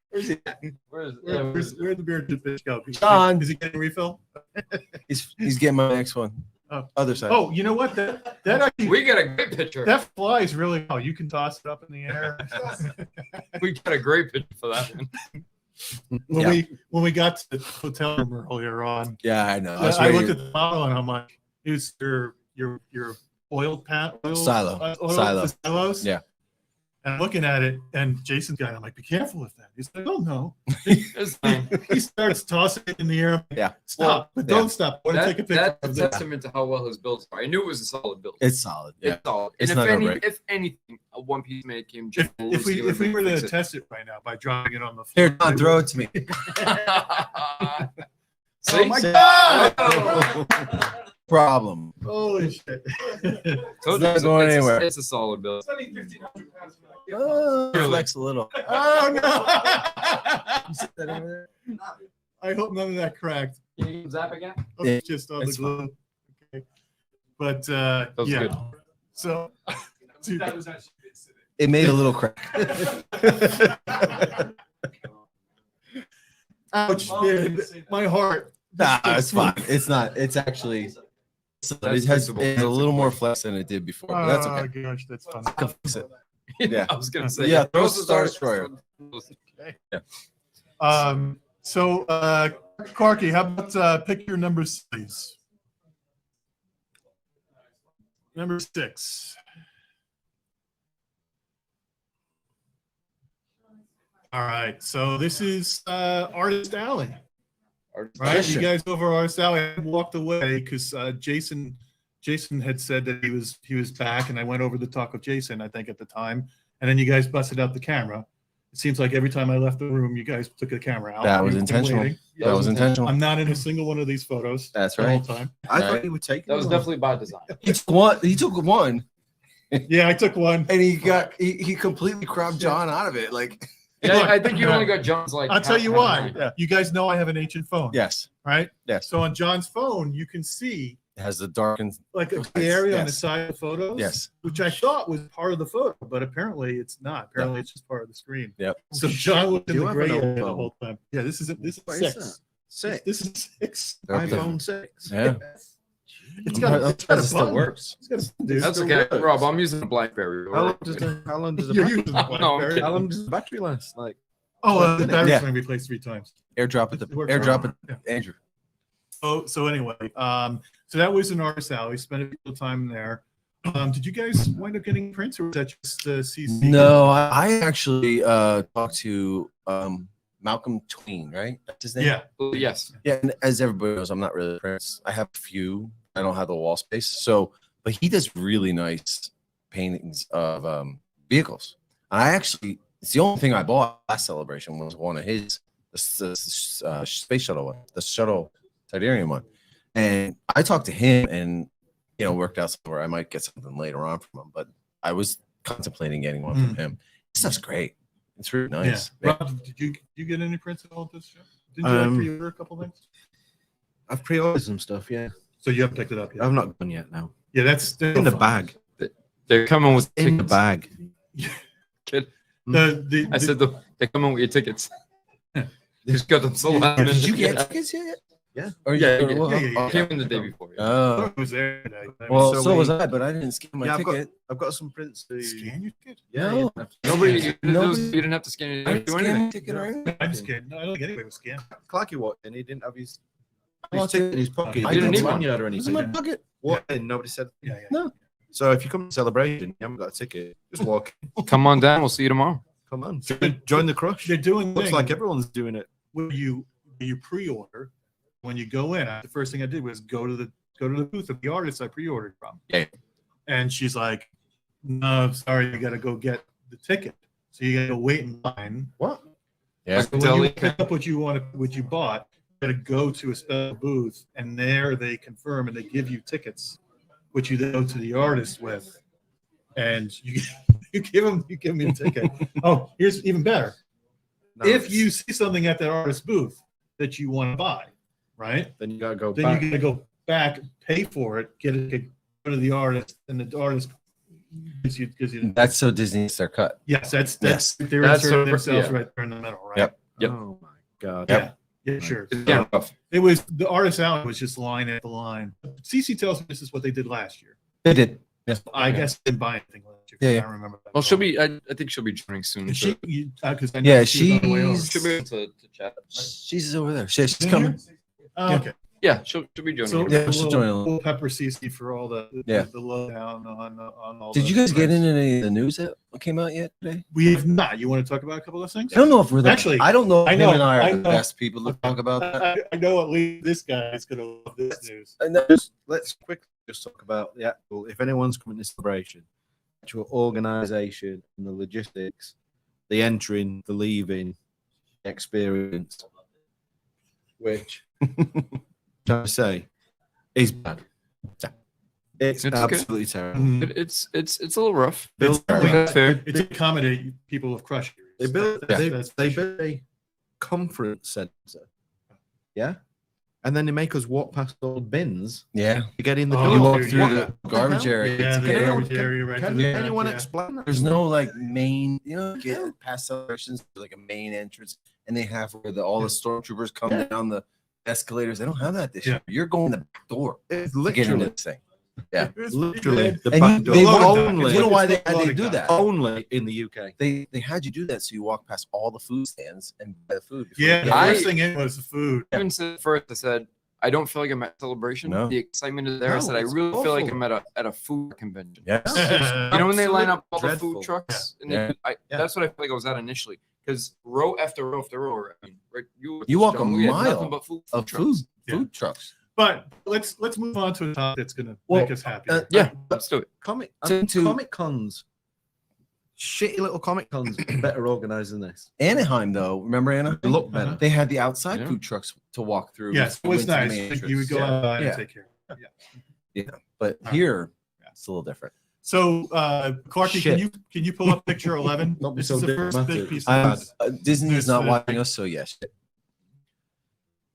Where's he at? where'd the beer bitch go? John. Is he getting a refill? He's getting my next one. Oh. Other side. Oh, you know what? That actually We got a great picture. that flies really well. You can toss it up in the air. We got a great picture for that one. When we got to the hotel room earlier on, Yeah, I know. I looked at the model and I'm like, "Is your oil Silo. silos?" Yeah. And I'm looking at it, and Jason's guy, I'm like, "Be careful with that." He's like, "Oh no." It's fine. He starts tossing it in the air. Yeah. Stop, but yeah. don't stop. I want to take a picture That's of a this. testament to how well his builds are. I knew it was a solid build. It's solid. Yeah. It's solid. It's And not gonna break. if anything, a one piece made him. If we were to test it right now by dropping it on the Here, floor, John, throw it to me. See? Oh my See? God! Problem. Holy shit! Told not you, going anywhere. It's a solid build. Oh, flex a little. Oh no! I hope none of that cracked. Can you zap again? Oh, Yeah, it's just on the it's glue. Okay. But was yeah. good. So dude, It made a little crack. ouch, man, my heart. Nah, it's fine. It's not. It's actually. It has a little more flex than it did before, but that's Oh okay. gosh, that's funny. I can fix it. Yeah. I was gonna say. Yeah, throw those the are Star ours. Destroyer. So Clarky, how about pick your numbers, please? Number 6. All right, so this is Artist Alley, right? You guys over Artist Alley. I walked away because Jason had said that he was back, and I went over to talk with Jason, I think at the time, and then you guys busted out the camera. It seems like every time I left the room, you guys took the camera out. That was You've been intentional. waiting. That was intentional. I'm not in a single one of these photos. That's the whole right. time. I thought Right. you were taking That was one. definitely by design. He took one. He took one, Yeah, I took one. and he completely cropped John out of it. Like, Yeah, Look, I think you only got John's like. I'll tell you why. Yeah. You guys know I have an ancient phone, yes, right? yes. So on John's phone, you can see It has the darkened. like the area on the Yes. side of the photos, Yes. which I thought was part of the photo, but apparently it's not. Apparently it's just part of the screen. Yep. So John was in You the have gray an old area the phone. whole time. Yeah, this is What is 6. that? 6. This is 6. iPhone 6. Yeah. It's got a it still button. works. It's got a button, dude. That's Still okay, works. Rob. I'm using a BlackBerry. How long does the You're battery, using the No, I'm BlackBerry. kidding. how long does the battery last? Like, Oh, the battery's Yeah. going to be replaced 3 times. Airdrop it. It works Airdrop fine. it, Andrew. So anyway, so that was an Artist Alley. Spent a little time there. Did you guys wind up getting prints, or was that just CC? No, I actually talked to Malcolm Twain, right? That's his name. Yeah. Well, yes. Yeah, and as everybody knows, I'm not really a Prince. I have a few. I don't have the wall space. So, but he does really nice paintings of vehicles. And I actually, it's the only thing I bought last celebration was one of his, the space shuttle one, the shuttle Tidarium one. And I talked to him and, you know, worked out somewhere I might get something later on from him. But I was contemplating getting one from him. This stuff's great. It's really nice. Yeah. Rob, did you get any prints at all this show? Didn't you like pre-order a couple things? I've pre-ordered some stuff, yeah. So you haven't picked it up yet? I've not gone yet, no. Yeah, that's In the bag. They're coming with In the tickets. bag. Kid. I said they come in with your tickets. Just got them sold out. Did you get tickets yet? Yeah. Or Yeah, yeah. Came in the day before. Yeah. Oh. it was there today. Well, So so was we- I, but I didn't scan my Yeah, ticket. I've got some prints to scan your ticket? Yeah, No. yeah. Nobody, you Nobody- didn't have to scan it. I You didn't do scan anything. my ticket or anything. I'm scared. No, I don't think anybody was scanned. Clarky walked in, he didn't have his Oh, ticket in his pocket. I He didn't have need one. lanyard or It was in anything. my pocket. Walked in, nobody said. Yeah, yeah. No. So if you come to celebration, you haven't got a ticket, just walk. Come on down. We'll see you tomorrow. Come on, join the crush. They're doing Looks thing like everyone's doing it. when you pre-order. When you go in, the first thing I did was go to the booth of the artist I pre-ordered from. Yeah. And she's like, "No, sorry, you got to go get the ticket. So you got to go wait in line." What? Yeah. So when you pick up what you bought, you got to go to a special booth, and there they confirm and they give you tickets, which you then go to the artist with, and you give them a ticket. Oh, here's even better. If you see something at that artist booth that you want to buy, right? Then you gotta go Then back. you gotta go back, pay for it, get it, go to the artist, and the artist gives you. That's so Disney gets their cut. Yes, that's Yes. they're That's inserting what- themselves yeah. right there in the middle, right? Yep. Yep. Oh my god. Yeah. Yeah, sure. It's getting rough. It was the artist alley was just line after line. CC tells me this is what they did last year. They did. Yes. I guess I didn't buy anything last year. Yeah, I yeah. don't remember that. Well, she'll be. I think she'll be joining soon. And so- she, because I know Yeah, she was on the way over. she's- She'll be able to chat. She's over there. She's In coming. here? Oh, okay. Yeah, she'll be joining. So Yeah, she'll join we'll along. pepper CC for all the Yeah. the lowdown on all. Did the you guys get threads. into any of the news that came out yet today? We have not. You want to talk about a couple of things? I don't know if we're the, Actually, I don't know if I him know, and I are I the know. best people to talk about that. I know at least this guy is going to love this news. And that- Let's quickly just talk about the actual. If anyone's coming to celebration, actual organization and the logistics, the entering, the leaving, the experience, which can I say is bad. It's It's okay. absolutely terrible. Mhm. It's a little rough. It's That's fair. It's to accommodate people of crush. They built That's- that's- they built a conference center. Yeah. And then they make us walk past old bins yeah. to get in the Oh, door. You walk dude, through yeah. the garbage hell? area. Yeah, to the get in. garbage area right to Can the anyone back, yeah. explain that? There's no like main, get past celebrations, there's like a main entrance, and they have where all the stormtroopers come down the escalators. They don't have that this Yeah. year. You're going the back door It's to get into literally, this thing. Yeah. literally the And back door. they won't- Only, You know why they It's had to loading do dock. that? only in the UK. They had you do that so you walk past all the food stands and buy the food. before Yeah, you the get in. first thing in was the food. I even said first, I said, I don't feel like I'm at a celebration. No. The excitement is there. I No, said, I it's really feel like awful. I'm at a food convention. Yes. You know when they line up all the Dreadful. food trucks? And Yeah. That's what I feel like I was at initially. Because row after row after row, I mean, right, You walk a we had mile nothing but food Of trucks. food trucks. But let's move on to a topic that's going to Well, make us happy. Yeah, let's do it. Comic To- Comic Cons, shitty little Comic Cons, better organized than this. Anaheim, though, remember Anaheim? They look better. They had the outside Yeah. food trucks to walk through. Yes, it You was went to the nice. main You would entrance. go Yeah. outside Yeah. and take care. Yeah. But Right. here, Yeah. it's a little different. So, Clarky, Shit. can you pull up picture 11? Don't be This so is the first big diplomatic. piece Um, of Disney is not There's, watching us, so yes.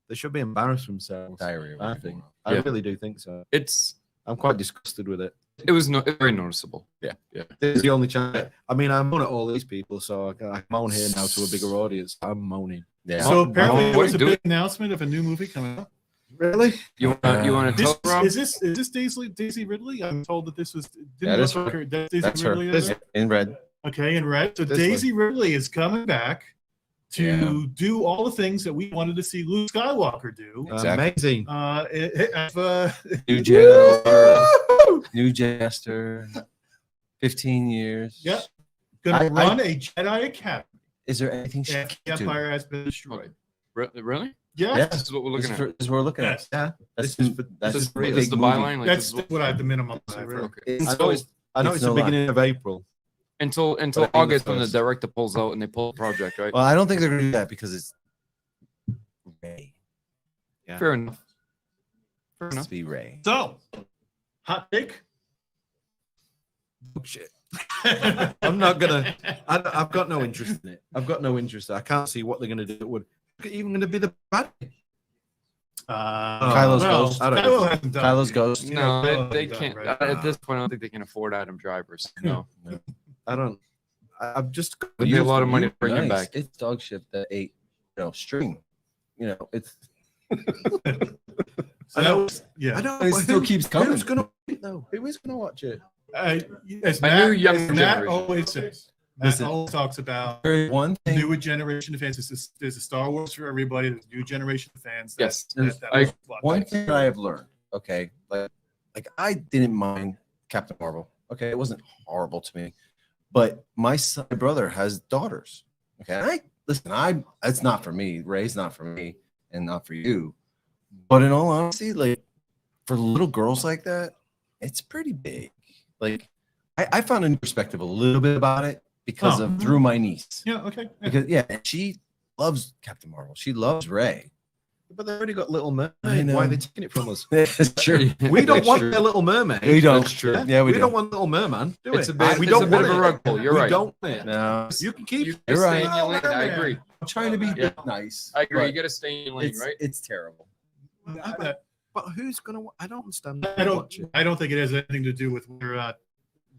They should be embarrassed themselves. Diarrhea. I think. I Yeah. really do think so. It's I'm quite disgusted with it. it was very noticeable. Yeah. This is the only chance. I mean, I moan at all these people, so I moan here now to a bigger audience. I'm moaning. Yeah. So apparently What there was a do big it? announcement of a new movie coming up. Really? You want to This, tell Rob? is this Daisy Ridley? I'm told that this was That is look her. like that's Daisy That's her. Ridley. Is it? In red. Okay, in red. So This Daisy Ridley is coming back to Yeah. do all the things that we wanted to see Luke Skywalker do. Exactly. Amazing. New jester. New jester. 15 years. Yep. Gonna I- run a Jedi Academy. Is there anything? And the Empire has been destroyed. Really? Yeah. Yeah. This is what we're looking at. This is what we're looking Yes. at. Yeah, that's This is that's This is, a big this is the movie. byline. Like, That's this is- what I have the minimum. Really. okay. I know it's no the beginning of April. Until But I think August the when the first- director pulls out and they pull the project, right? Well, I don't think they're gonna do that because it's Ray. Fair enough. Fair It enough. must be Ray. So, hot take. Oh, shit. I'm not gonna. I've got no interest in it. I've got no interest. I can't see what they're gonna do. That would even gonna be the bad. Kylo's Ghost. I don't- Kylo hasn't done Kylo's it. Ghost. Yeah, No, Kylo they hasn't done can't. it, right? At this point, I don't think they can afford Adam drivers. No, I don't. I've just. it'd be a lot of money to bring him Nice. back. It's dog shit that ate, string. It's So that was, yeah. I don't. It still keeps coming. Who's gonna watch it though? Who is gonna watch it? As I Matt, knew younger as Matt generation. always says, Matt Listen. always talks about There's one thing. newer generation of fans. There's a Star Wars for everybody. There's a new generation of fans. Yes. that I- watch. One thing that I have learned, okay, like I didn't mind Captain Marvel. Okay, it wasn't horrible to me, but my brother has daughters. Okay, it's not for me. Ray's not for me, and not for you. But in all honesty, like for little girls like that, it's pretty big. Like I found a new perspective a little bit about it because of through my niece. Yeah. Okay. Yeah. Because she loves Captain Marvel. She loves Ray. But they already got Little Mermaid. I know. Why are they taking it from us? That's true. We don't That's want true. their Little Mermaid. We don't. That's true. Yeah, we do. don't want Little Merman. Do It's it? a bit. We it's don't a bit want of a it. rug pull. You're we right. don't want it. No, You can keep. You it. gotta You're stay right. in your lane. I agree. I'm trying to be Yeah. nice. I agree. but You got to stay in your lane, it's, right? It's terrible. But who's gonna? I don't understand. I don't think it has anything to do with whether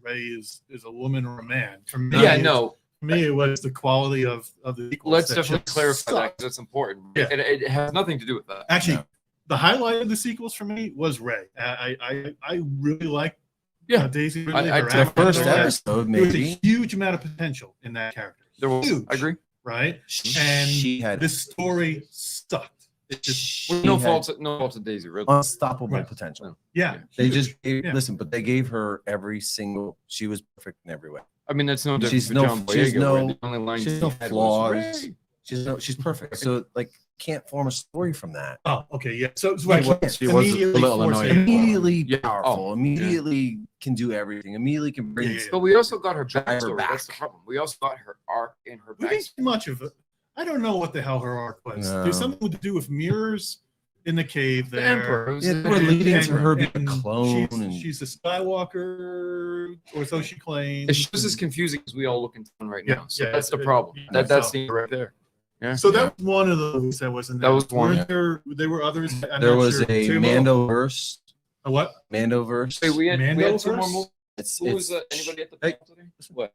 Ray is a woman or a man. For me, Yeah. No. For me, it was the quality of the sequels Let's that definitely just clarify that sucked. because it's important. Yeah. It has nothing to do with that. Actually, No. the highlight of the sequels for me was Ray. I really liked Yeah. Daisy. I- Ridley, I her took The acting, first all that. episode, There was maybe. a huge amount of potential in that character. There was. Huge. I agree. Right? And she had this story sucked. It just, she No had fault to Daisy Ridley. unstoppable Right. potential. yeah. They huge. just gave, Yeah. listen, but they gave her every single. She was perfect in every way. I mean, that's no different She's for no- John she's Boyega. where no- the only line she's he no had was, flaws. "Ray." She's perfect. So like, can't form a story from that. Oh, okay. Yeah. So it's You right. can't. She was a Immediately little forced annoying. it. Immediately Yeah. powerful. Oh, Immediately can do everything. Immediately can bring. Yeah, yeah, But we also got her Drive her backstory. That's the back. problem. We also got her arc in her We didn't backstory. see much of it. I don't know what the hell her arc was. No. There's something to do with mirrors in the cave The there. Emperor. was Yeah, the- they were leading And- to her being a and clone, She's, and she's a Skywalker, or so she claims. It's just as confusing as we all look into it right Yeah, now. So yeah, that's the it- problem. yeah, That's so- the right there. Yeah. So that was one of those that wasn't. That was one, Weren't there were others. I'm there not was sure. a Two more? Mandoverse. A what? Mandoverse. Wait, we had two more Mandoverse? movies. It's, Who was it's anybody at the Hey. panel today? What?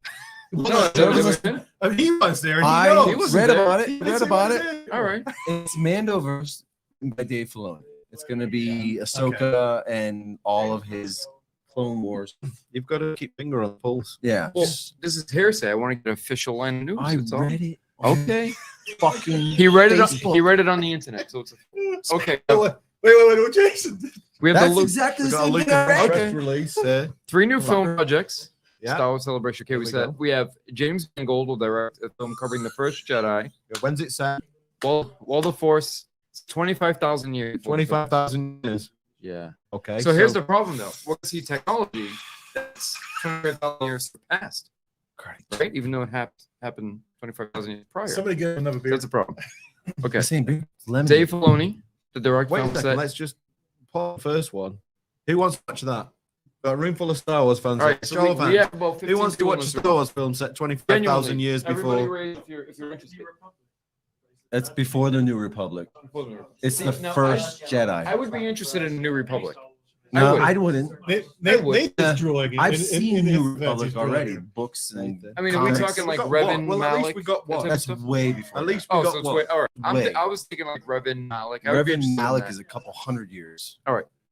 Well, No, there was was- it? I mean, he was there. And I he knows. He wasn't read there. about it. He Read was about there. it. All right. It's Mandoverse by Dave Filoni. It's going to be Ahsoka and all of his Clone Wars. You've got to keep finger on the pulse. Yeah. Well, this is hearsay. I want to get an official line of news. I that's all. read it. Okay. Fucking. He read it. Facebook. He read it on the internet. So it's okay. Wait, Jason. We have That's the look. exactly We the got a same link thing I read. Okay. press release. 3 new film projects. Yeah. Star Wars Celebration. Okay, There we we said go. we have James Mangold will direct a film covering the first Jedi. When's it set? While the Force, 25,000 years. 25,000 years. Yeah. Okay. So here's the problem, though. We'll see technology that's 25,000 years past, right? Even though it happened 25,000 years prior. Somebody get another beer. That's a problem. Okay. The same big lemon. Dave Filoni, the direct Wait a film second. set. Let's just pause the first one. Who wants to watch that? Got a room full of Star Wars fans. All right, Show so of we hands. have about 15 Who wants to people in watch a this Star room. Wars film set 25,000 Genuinely, years everybody before? raise if you're interested. That's before the New Republic. It's the Now, first Jedi. I would be interested in New Republic. No, would. I wouldn't. Nate is drooling. I've In- in- seen in his New defense, Republic he's drooling. already. Books and I mean, are we comics. talking like We got what? Revan Well, at least Malik? we got that what? type of That's stuff? way before. At least we Oh, got so it's what? way. All right. Way. I was thinking like Revan Malik. I would be Revan interested in Malik that. is a couple hundred years.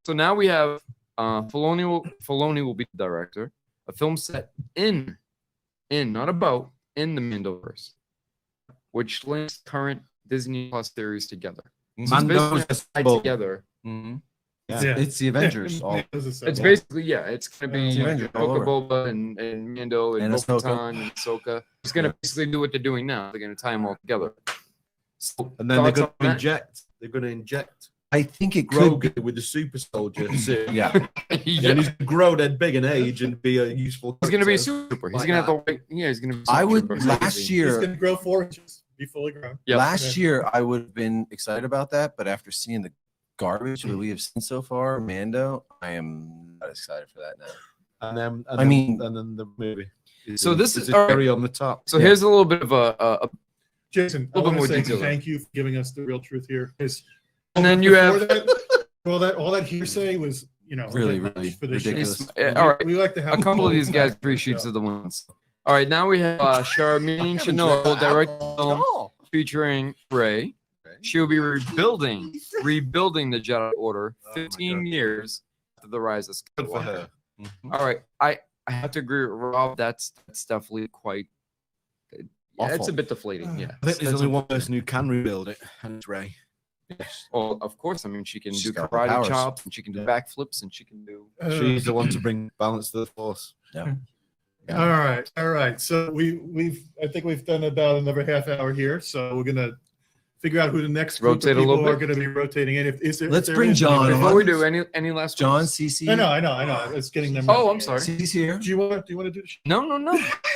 So now we have Filoni will be the director. A film set in not about in the Mandoverse, which links current Disney Plus series together. So it's Mando's basically tied assembled. together. Mm-hmm. Yeah. It's the Avengers. all It's basically it's gonna be Yeah. Avengers all over. Boba and Mando and And Ahsoka. Bo-Katan and Ahsoka. It's gonna basically do what they're doing now. They're gonna tie them all together. So, And then they're thoughts going on to that? inject. They're going to inject I think it could be. Grogu with the super soldier suit. Yeah. And he's going to grow that big in age and be a useful. He's gonna be a character. super. He's Like gonna have that. the he's gonna be. I would super. last He's year. going to grow 4 inches, be fully grown. Yep. Last year, I would have been excited about that, but after seeing the garbage that we have seen so far, Mando, I am not excited for that now. And then, I mean- and then the movie. So this is is- a all right. cherry on the top. So here's a little bit of a Jason, I little bit want to more say detail. thank you for giving us the real truth here. 'Cause and then you before have that, all that hearsay was, Really, a bit much really for this show. ridiculous. all right. We like to have A couple of full these guys, fact 3 on the sheets show. of the ones. All right, now we have Charmaine Chanel, director of film featuring Rey. She'll be rebuilding the Jedi Order 15 years after the rise of Good for Skywalker. her. All right, I have to agree with Rob. That's definitely quite. It's Awful. a bit deflating. Yeah. I think there's only one person who can rebuild it, and it's Ray. Well, of course. I mean, she can She's do got the karate powers. chops, and she can do backflips, and she can do. She's the one to bring balance to the force. Yeah. All right. So I think we've done about another half hour here. So we're gonna figure out who the next group Rotate a of little people are bit. going to be rotating in. Let's bring John anybody- Before we do any last John, ones? CC. I know. It's getting them. Oh, I'm sorry. CC's here. Do you want to do the show? No.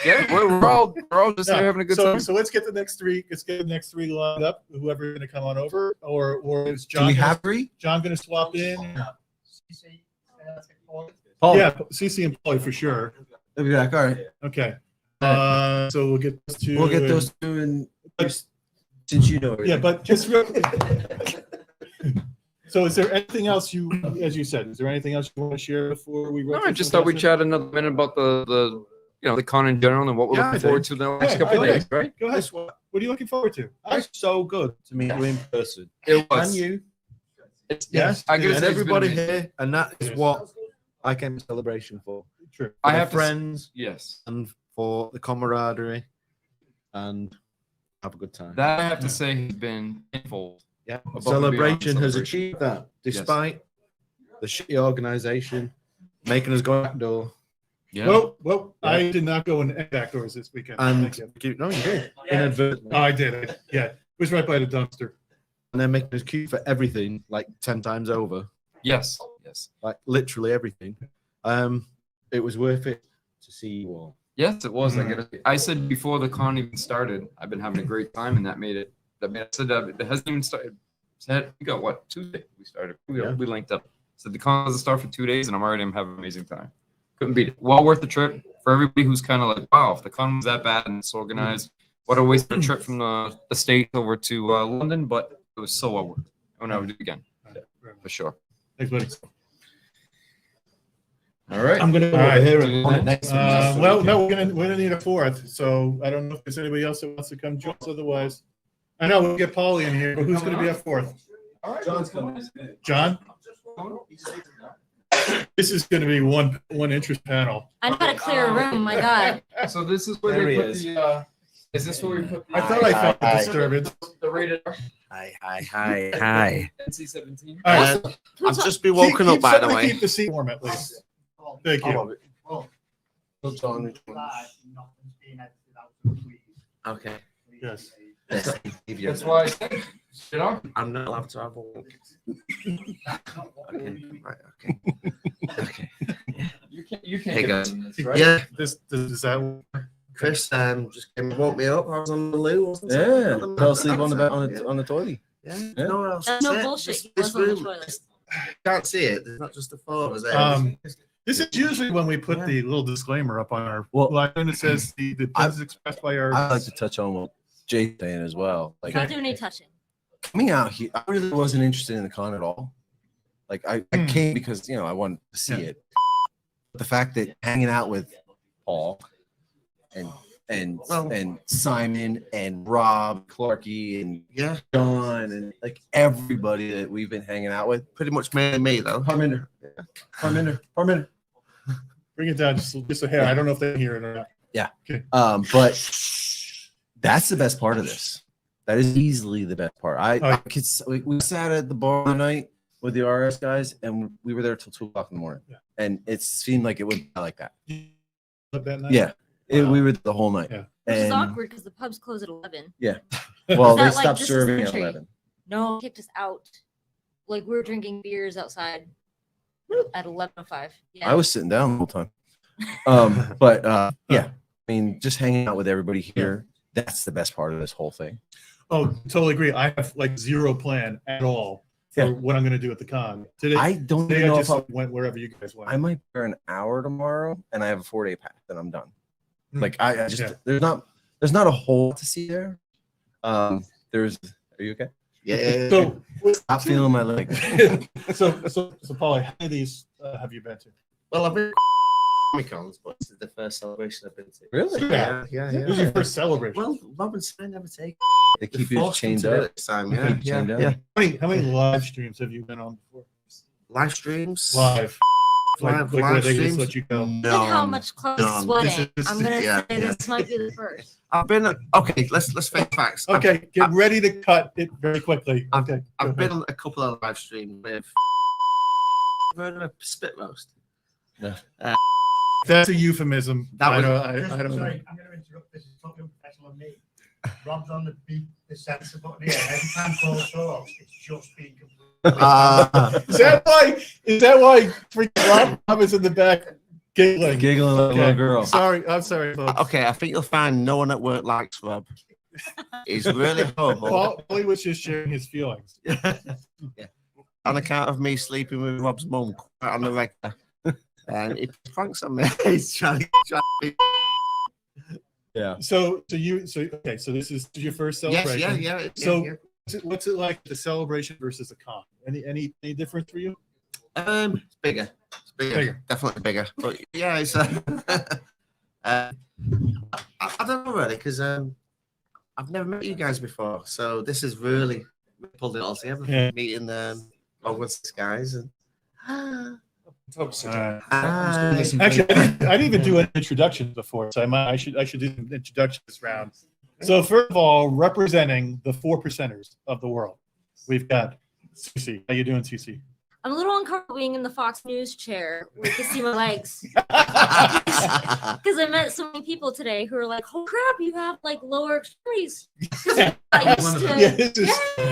Yeah, we're all just here having a good so, time. So let's get the next 3. Let's get the next 3 lined up. Whoever's going to come on over, or is Do John? we gonna- have 3? John going to swap in? Paul. Yeah, CC and Paulie for sure. They'll be back. All right. Okay. So we'll get those 2. We'll get those 2 and since you know everything. Yeah, but just real. So, is there anything else as you said, is there anything else you want to share before we? No, I just thought we'd chat another minute about the the con in general and what we're Yeah, looking I forward think. to the next Yeah, couple go of ahead. days, right? Go ahead. What are you looking forward to? It's so good to meet you in person. It And was. you. It's, Yes. I guess And it's been everybody amazing. here. And that is what I came to celebration for. True. I For have to friends Yes. and for the camaraderie and have a good time. That I have to say has been tenfold. Yeah, Above and celebration beyond has celebration. achieved that despite the shitty organization making us go outdoor. Yeah. Well, I did not go in backdoors this weekend. And Thank you. no, you did inadvertently, Oh, I did. Yeah, it was right by the dumpster. and then making us queue for everything like 10 times over, Yes. like literally everything. It was worth it to see you all. Yes, it was. I said before the con even started, I've been having a great time, and that made it. I said it hasn't even started. Said we got what Tuesday we started. We linked up. Said the con doesn't start for 2 days, and I'm already having an amazing time. Couldn't beat it. Well worth the trip for everybody who's kind of like, wow, if the con was that bad and it's organized, what a waste of a trip from the state over to London. But it was so well worth it. I would do it again for sure. Thanks, buddy. All right. I'm gonna go All right. over here and on it next time. Well, no, we're gonna need a 4th. So I don't know if there's anybody else that wants to come join us. Otherwise, I know we'll get Paulie in here, but who's gonna be our 4th? John's coming. John. This is gonna be one interest panel. I know how to clear a room. My God. So this is where There they he put is. the. Is this where we put? I thought I felt a disturbance. The rated R. Hi. NC-17. All right. I've just been woken up, by the way. Keep the seat warm at least. Thank you. Okay. Yes. That's why I said, you know, I'm not allowed to have a walk. Okay. Right. Okay. you can't Hey, get guys. in this, right? Yeah, This is that. Chris just came and woke me up. I was on the loo, wasn't I? Yeah. Fell asleep on the toilet. Yeah. Yeah. Nowhere else That's to no sit. bullshit. He This was on the room, toilet. can't see it. There's not just a photo there. This is usually when we put the little disclaimer up on our Well, line and it says the opinions expressed by our. I'd like to touch on what Jay's saying as well. Like Not doing any touching. coming out here, I really wasn't interested in the con at all. Like I came because I wanted to see it. But the fact that hanging out with Paul and Simon and Rob, Clarky and John and like everybody that we've been hanging out with, Pretty much mainly me, though. Parminder. Bring it down just a hair. I don't know if they hear it or not. Yeah. Okay. But that's the best part of this. That is easily the best part. We sat at the bar one night with the RS guys, and we were there till 2 o'clock in the morning. Yeah. And it seemed like it went like that. That night? Yeah. Wow. We were the whole night. Yeah. Which is And- awkward because the pubs close at 11. Yeah. Well, Is they that, like, stopped this is serving at country? 11. No, kicked us out. Like we were drinking beers outside at 11:05. Yeah. I was sitting down the whole time. Yeah, I mean, just hanging out with everybody here, that's the best part of this whole thing. Oh, totally agree. I have like zero plan at all for Yeah. what I'm going to do at the con. Today, I don't today even know I if just went wherever you guys went. I might wear an hour tomorrow, and I have a 4-day pack, then I'm done. Hmm. Like I just Yeah. there's not a whole lot to see there. Are you okay? Yeah. So, Stop feeling my leg. so Paulie, how many of these have you been to? Well, I've been Comic-Cons, but this is the first celebration I've been to. Really? Yeah. This is your first celebration. Well, Rob and Sven never take. They keep They you forced them chained to do up. it this time. They Yeah, keep you yeah, chained up. yeah. How many live streams have you been on before? Live streams. Live. Live where they streams? just let you go. Look at how much clothes none. sweating. This is- I'm gonna yeah, say yeah. this might be the first. I've been okay. Let's face facts. Okay, get ready to cut it very quickly. Okay. go I've ahead. been on a couple of live streams with. Heard of a spit roast? That's a euphemism. That I was- don't, I don't know. Sorry, I'm going to interrupt. This is totally unprofessional on me. Rob's on the beat, the sensor button here. Every time Paul talks, it's just being completely. Is that why freaking Rob is in the back giggling? Giggling like a little girl. Sorry, I'm sorry, folks. Okay, I think you'll find no one at work likes Rob. He's really horrible Paulie was just sharing his feelings. on account of me sleeping with Rob's mum quite on the regular. And he pranks on me. He's trying to. Yeah. So this is your first Yes, celebration. yeah. So yeah. what's it like the celebration versus the con? Any difference for you? It's bigger. It's bigger. Bigger. Definitely bigger. But yeah, it's. I don't know really because I've never met you guys before, so this is really pulled it all together. Yeah. Meeting Hogwarts guys and. Actually, Hi. I didn't even do an introduction before, so I should do an introduction this round. So first of all, representing the 4%ers of the world, we've got Cece. How you doing, Cece? I'm a little uncomfortable being in the Fox News chair where you can see my legs. Because I met so many people today who are like, "Oh crap, you have like lower extremities." I used to- Yeah,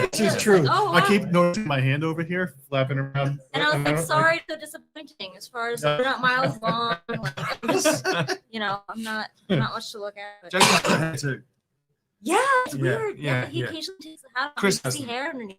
this is true. Oh, I wow. keep noticing my hand over here flapping around. And I was like, sorry, so disappointing as far as they're not miles long. Like, I'm just, I'm not much to look at. But yeah, it's weird. Yeah, he occasionally takes the hat off. Chris You can see hair underneath.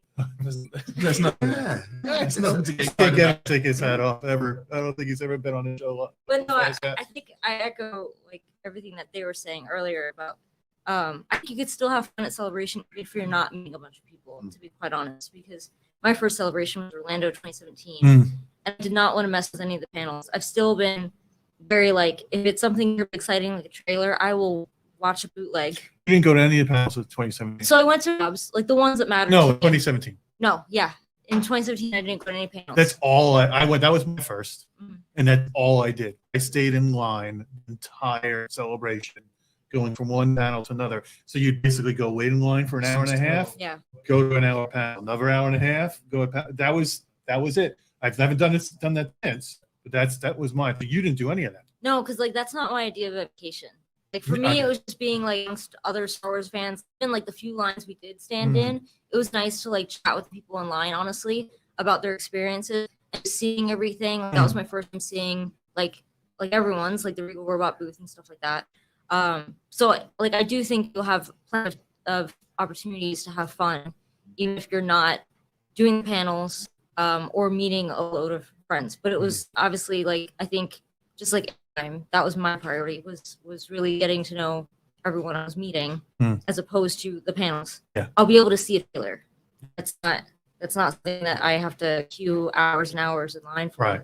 There's no. It's nothing to get him to take his hat off ever. I don't think he's ever been on a show. But no, Nice hat. I think I echo like everything that they were saying earlier about. I think you could still have fun at celebration if you're not meeting a bunch of people. To be quite honest, because my first celebration was Orlando 2017, and I did not want to mess with any of the panels. I've still been very like, if it's something really exciting like a trailer, I will watch a bootleg. You didn't go to any of the panels of 2017. So I went to jobs, like the ones that matter. No, to me. 2017. No, yeah. In 2017, I didn't go to any panels. That's all I went. That was my first, Mhm. and that's all I did. I stayed in line the entire celebration, going from one panel to another. So you basically go wait in line for an hour and a half, Yeah. go to an hour panel, another hour and a half, go. That was it. I've never done that since, but that was mine. But you didn't do any of that. No, because like that's not my idea of a vacation. Like for me, it was just being like amongst other Star Wars fans. And like the few lines we did stand in, it was nice to like chat with people in line, honestly, about their experiences and seeing everything. Like, that was my first time seeing like everyone's like the Regal Robot booth and stuff like that. So like I do think you'll have plenty of opportunities to have fun, even if you're not doing panels or meeting a load of friends. But it was obviously like I think just like time, that was my priority was really getting to know everyone I was meeting as opposed to the panels. Yeah. I'll be able to see a trailer. That's not something that I have to queue hours and hours in line for. Right.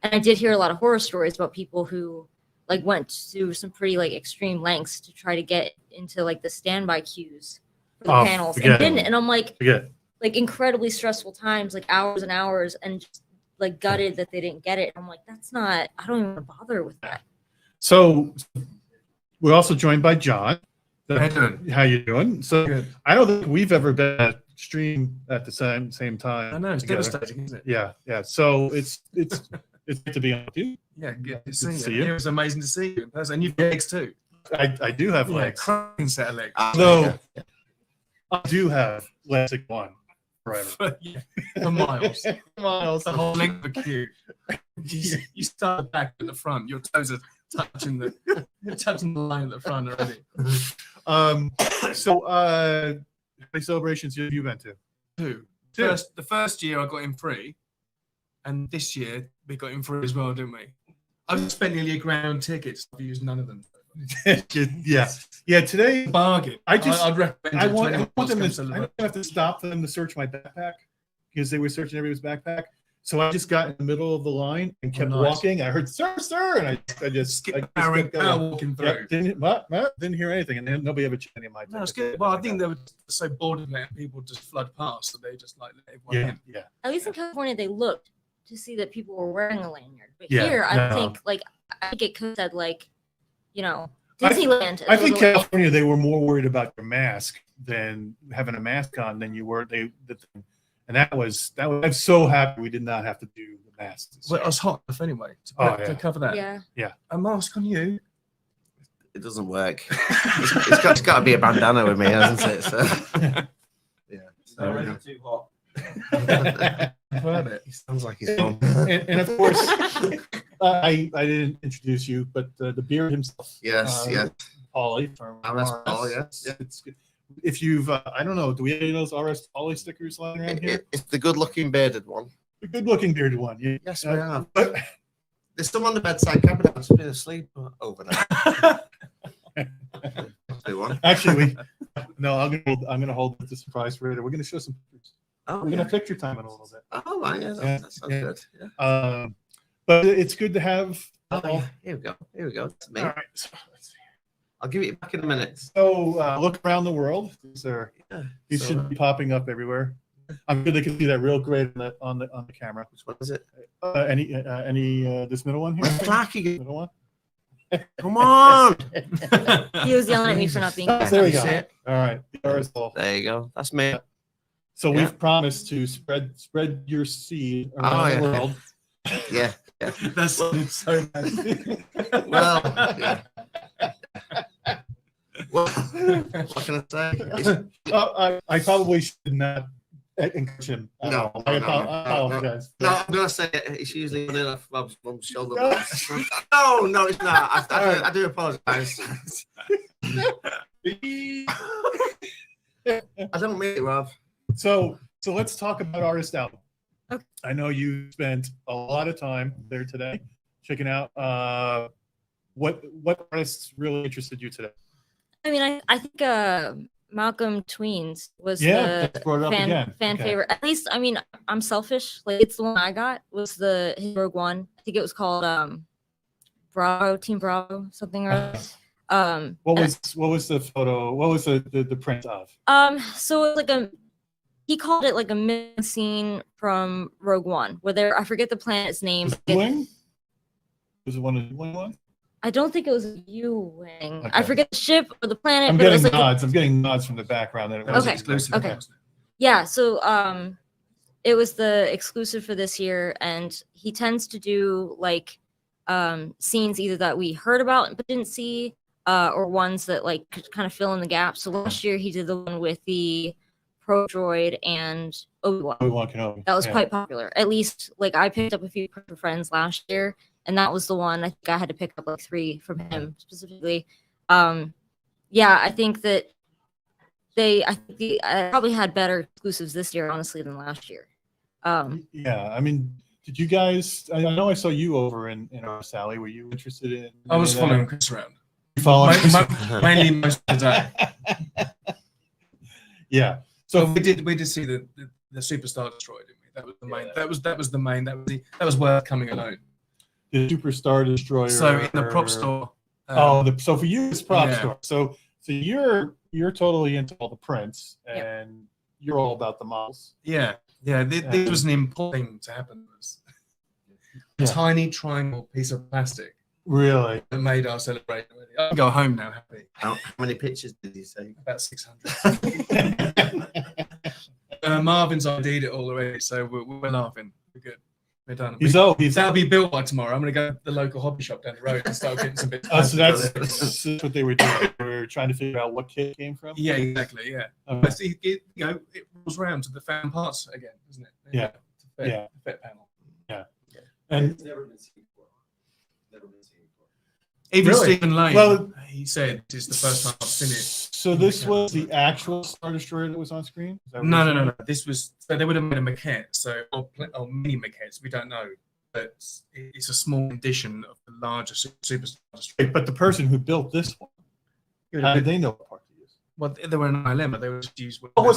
And I did hear a lot of horror stories about people who like went through some pretty like extreme lengths to try to get into like the standby queues for the panels and forget it. didn't. And I'm like Forget. like incredibly stressful times, like hours and hours, and just like gutted that they didn't get it. I'm like, that's not, I don't even want to bother with that. So we're also joined by John. How you doing? How you doing? So Good. I don't think we've ever been at stream at the same time. I know it's together. devastating, isn't it? Yeah, yeah. So it's good to be on with you. Yeah, good to to see see you. you. It was amazing to see you in person. And you've got legs too. I do have Yeah, legs. cracking set of legs. Though I do have legs like one forever. Yeah, for miles. Miles. The whole length of the queue. You start back at the front. Your toes are touching the line at the front already. So how many celebrations have you been to? Two. Two. The first year I got in free, and this year we got in free as well, didn't we? I've spent nearly £1,000 on tickets. I've used none of them. Yeah. Today Bargain. I'd recommend. I want them to. I don't have to stop for them to search my backpack because they were searching everybody's backpack. So I just got in the middle of the line and kept walking. I heard "sir, sir," and I just kept going. walking through. Yeah, didn't hear anything, and then nobody ever checked any of my. No, it's good. Well, I think they were so bored of letting people just flood past that they just like let everyone in. Yeah. At least in California, they looked to see that people were wearing a lanyard. But Yeah, here, I think it could have said Disneyland. I think California, they were more worried about your mask than having a mask on than you were. And that was. I'm so happy we did not have to do the masks. Well, it was hot enough anyway to cover that. Yeah. A mask on you. It doesn't work. it's got to be a bandana with me, hasn't it? So. Already too hot. I've heard it. He sounds like he's gone. And of course, I didn't introduce you, but the beard himself. Yes. Paulie from RS RS. Paul, yes. Yeah, it's good. If you've, I don't know, do we have any of those RS Paulie stickers lying around here? It's the good-looking bearded one. The good-looking bearded one. Yes, we have. There's some on the bedside cabinet. I've been asleep overnight. One. Actually, I'm gonna hold it to surprise for later. We're gonna show some pictures. Oh, we're gonna picture time in a little bit. Oh, right, yeah, that sounds good. Yeah. But it's good to have. Here we go. That's me. All right. So, let's see. I'll give it back in a minute. So look around the world. These should be popping up everywhere. I'm sure they can see that real great on the camera. Which one is it? This middle one here? Clarky. Middle one? Come on. He was yelling at me for not being There we go. That's it. All right. There you go. That's me. So we've promised to spread your seed around the world. Yeah. That's so nice. Well, yeah. What can I say? I probably should not encourage him. No, I apologize. No, I'm gonna say it's usually on off Rob's mum's shoulder. No, it's not. I do apologize. I don't mean it, Rob. So let's talk about Artist Album. Okay. I know you spent a lot of time there today checking out what artists really interested you today. I mean, I think Malcolm Tweens was let's brought it up again. fan favorite. At least, I mean, I'm selfish. Like, it's the one I got was his Rogue One. I think it was called Team Bravo, something or other. What was the photo? What was the print of? So it was like he called it like a missing scene from Rogue One, where I forget the planet's name. Was it one of the one? I don't think it was U-wing. Okay. I forget the ship or the planet. I'm but it was getting like nods. I'm getting nods from the background. That it was Okay. Exclusive. Okay. Yeah, so it was the exclusive for this year, and he tends to do like scenes either that we heard about but didn't see, or ones that like could kind of fill in the gaps. So last year he did the one with the Pro Droid and Obi-Wan. Kenobi. That was quite popular. At least like I picked up a few from friends last year, and that was the one. I think I had to pick up like 3 from him specifically. Yeah, I think that I probably had better exclusives this year, honestly, than last year. Yeah, I mean, did you guys? I know I saw you over in our Sally. Were you interested in? I was following Chris around. Mainly most of the day. Yeah. So we did see the Superstar Destroyer, didn't we? That was the main. That was the main. That was worth coming alone. The Superstar Destroyer. So in the prop store. So for you it's prop store. So you're totally into all the prints and you're all about the models. Yeah. This was an important thing to happen. A tiny triangle piece of plastic. Really? That made our celebration. I can go home now happy. How many pictures did you say? About 600. Marvin's ID'd it all already, so we're laughing. We're good. We're done. That'll be built by tomorrow. I'm going to go to the local hobby shop down the road and start getting some bits. So that's what they were doing. They were trying to figure out what kit came from. Yeah, exactly. Yeah. Okay. It rolls around to the found parts again, doesn't it? Yeah. The fit panel. Yeah. And It's never been seen before. Never been seen before. Even Really? Stephen Lane, Well, he said it's the first time I've seen it. so this was the actual Star Destroyer that was on screen? Is that what No, you're no, no, saying? no. This was so they would have made a maquette, or mini maquettes. We don't know, but it's a small edition of the larger Super Star Destroyer. But the person who built this one, how did they know what part to use? Well, they were an ILM, but they were just used. Oh, it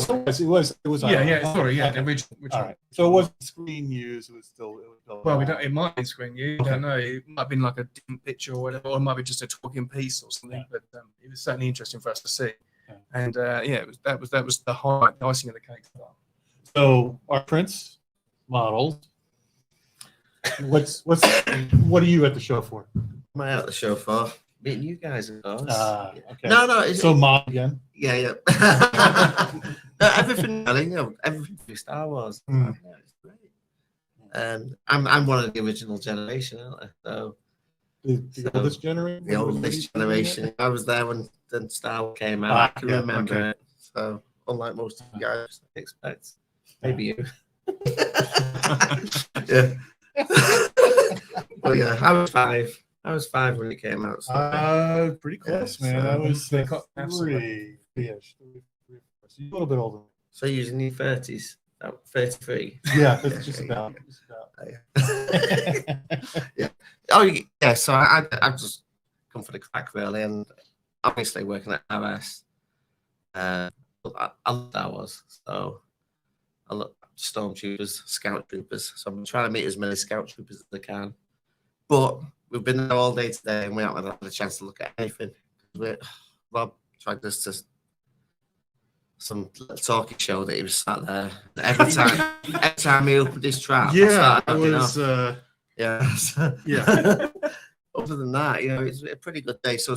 was. Yeah, oh, sorry, yeah, okay. the original. All right. So it wasn't screen used. It was still. Well, we don't. It might be screen you. We don't know. It might have been like a different picture or whatever, or it might be just a talking piece or something. Yeah. But it was certainly interesting for us to see. Yeah. And that was the highlight, the icing of the cake. So our Prince models. What are you at the show for? Am I at the show for? Meeting you guys, of course. Okay. No. So mod again. Yeah. No, everything, really, everything through Star Wars. Mm. Yeah, it's great. And I'm one of the original generation, aren't I? So The oldest generation. the oldest generation. I was there when Star Wars came out. I can remember okay. it. So unlike most of you guys, I expect. Maybe you. Yeah. Well, yeah, I was 5. I was 5 when it came out. So. Pretty close, Yeah, man. so- I was Absolutely. three-ish. A little bit older. So you're in your 30s, 33. Yeah, that's just about. Yeah. Oh, yeah. So I've just come for the crack, really, and obviously working at RS. I love Star Wars, so I love stormtroopers, scout troopers. So I'm trying to meet as many scout troopers as I can. But we've been there all day today, and we haven't had a chance to look at anything. Rob dragged us to some little talking show that he was sat there. Every time he opened his trap, Yeah, I it was. yeah. Yeah. Other than that, it's a pretty good day. So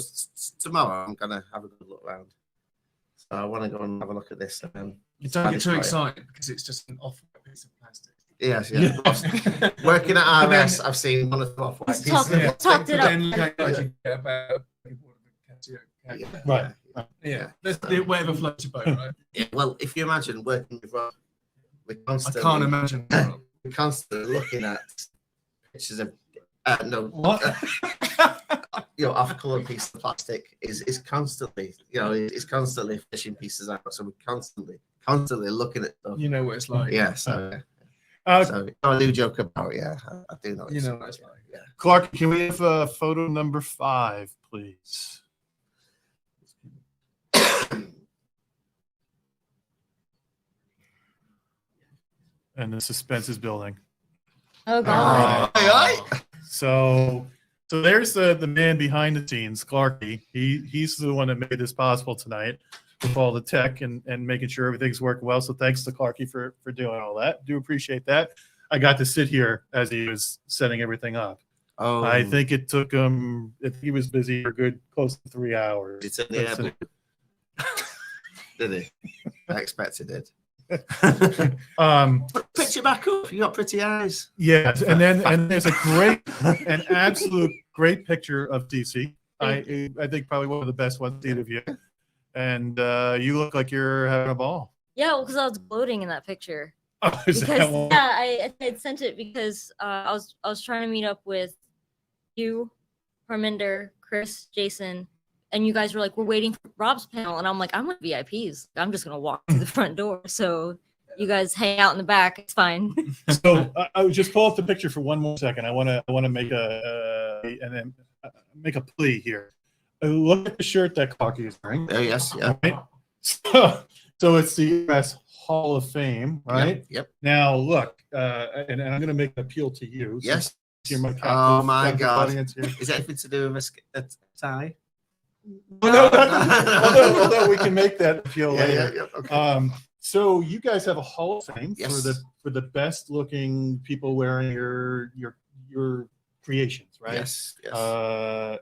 tomorrow I'm gonna have a good look around. So I want to go and have a look at this. You don't get too excited because it's just an off-white piece of plastic. Yes, yeah. Working at RS, I've seen one of the off-white pieces. Talked it up. Then you don't actually get about Right. Yeah, let's do whatever floats your boat, right? Yeah, well, if you imagine working with Rob, we're I constantly, can't imagine. we're constantly looking at pictures of What? off-color piece of plastic is constantly, it's constantly fishing pieces out. So we're constantly looking at stuff. You know what it's like. Yeah, so I do joke about, I do know. You know what it's like. Yeah. Clark, can we have photo number 5, please? And the suspense is building. Oh god. So there's the man behind the scenes, Clarky. He's the one that made this possible tonight with all the tech and making sure everything's working well. So thanks to Clarky for doing all that. Do appreciate that. I got to sit here as he was setting everything up. Oh, I think it took him. He was busy for a good close to 3 hours. It's in the air. Did he? I expected it. Picture back up. You got pretty eyes. Yeah, and there's an absolute great picture of DC. I think probably one of the best ones seen of you. And you look like you're having a ball. Yeah, well, because I was gloating in that picture. Oh, is that Because one? yeah, I had sent it because I was trying to meet up with you, Parminder, Chris, Jason, and you guys were like, we're waiting for Rob's panel, and I'm like, I'm with VIPs. I'm just gonna walk through the front door. So you guys hang out in the back. It's fine. So I would just pull up the picture for one more second. I want to make make a plea here. Look at the shirt that Clarky is wearing. Oh yes, yeah. Right? So it's the US Hall of Fame, right? Yep. Now look, and I'm going to make an appeal to you. Yes. You're my Oh my captive God. audience here. Is it anything to do with a tie? Although we can make that appeal later. Yeah, okay. So you guys have a Hall of Fame Yes. for the best looking people wearing your creations, right? Yes.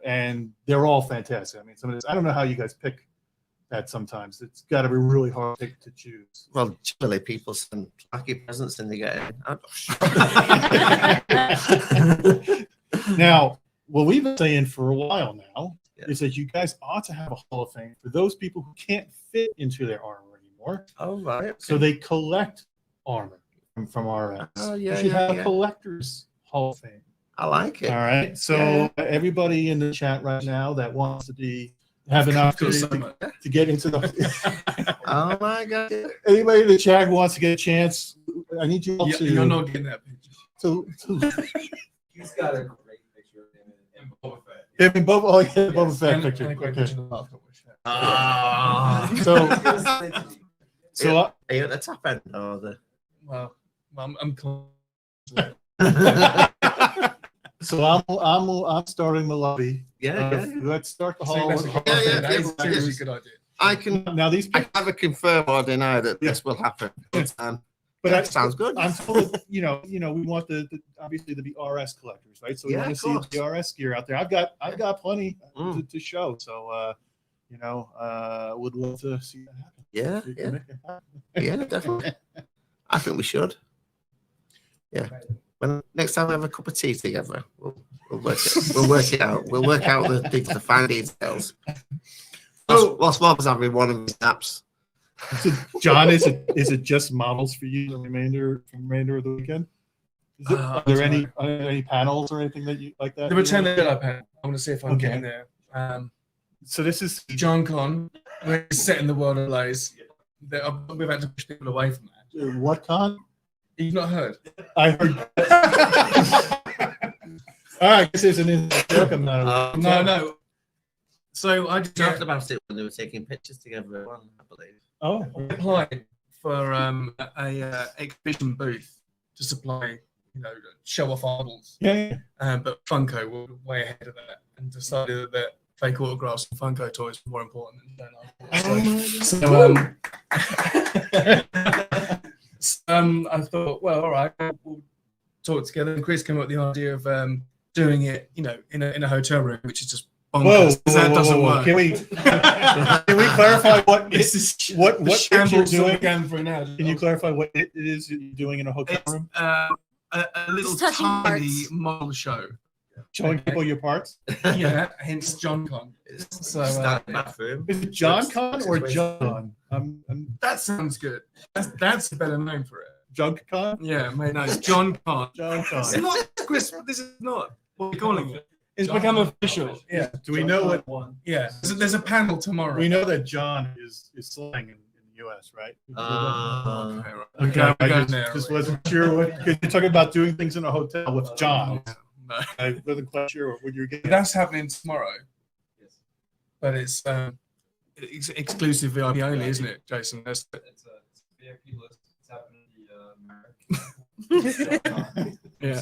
And they're all fantastic. I mean, some of this, I don't know how you guys pick that sometimes. It's got to be really hard to choose. Well, generally people send lucky presents and they get it. Now, what we've been saying for a while now is that you guys ought to have a Hall of Fame for those people who can't fit into their armor anymore. Oh, right. Okay. So they collect armor from RS. Oh, yeah. You should have a collector's Hall of Fame. I like it. All right. So everybody in the chat right now that wants to have an opportunity to get into the. Oh my God! Anybody in the chat who wants to get a chance, I need you all to. You're not getting that picture. He's got a great picture of him in Boba Fett. Him and Boba, the Boba Fett picture. So are you at the top end or the? Well, I'm close. So I'm starting the lobby. Yeah. Let's start the So hall. that's Yeah. a really good idea. I can now these. I never confirm or deny that this will happen. But that sounds good. I'm told, we want the obviously to be RS collectors, right? So we want to see the RS gear out there. I've got plenty to show. So would love to see that happen. Yeah, definitely. I think we should. Yeah. When next time we have a cup of tea together, we'll work it out. We'll work out the fine details. Whilst Bob's having one of his naps. So John, is it just models for you the remainder of the weekend? Are there any panels or anything that you like that? The Return of the Jedi panel. I want to see if I can get in there. So this is John Con. We're setting the world ablaze. We've had to push people away from that. What con? You've not heard? I heard. All right, this isn't in joke. I'm not. No. So I just talked about it when they were taking pictures together. I believe. Oh, I applied for a exhibition booth to supply, show off models. Yeah. But Funko were way ahead of that and decided that fake autographs and Funko toys were more important than I thought, well, all right, we'll talk together. And Chris came up with the idea of doing it, in a hotel room, which is just bonkers. That doesn't work. Can we clarify what you're doing? Can you clarify what it is you're doing in a hotel room? A little tiny model show. Showing people your parts? Yeah, hence John Con. So, is it John Con or John? That sounds good. That's a better name for it. John Con? Yeah, mate, no, it's John Con. John Con. It's not Chris, this is not what we're calling it. It's become official. Yeah. Do we know what? Yeah. There's a panel tomorrow. We know that John is slang in the U.S., right? Okay. I just wasn't sure because you're talking about doing things in a hotel with John. No. I wasn't quite sure what you were getting. That's happening tomorrow. Yes. But it's exclusive VIP only, isn't it, Jason? It's a VIP list. It's happening in America. Yeah.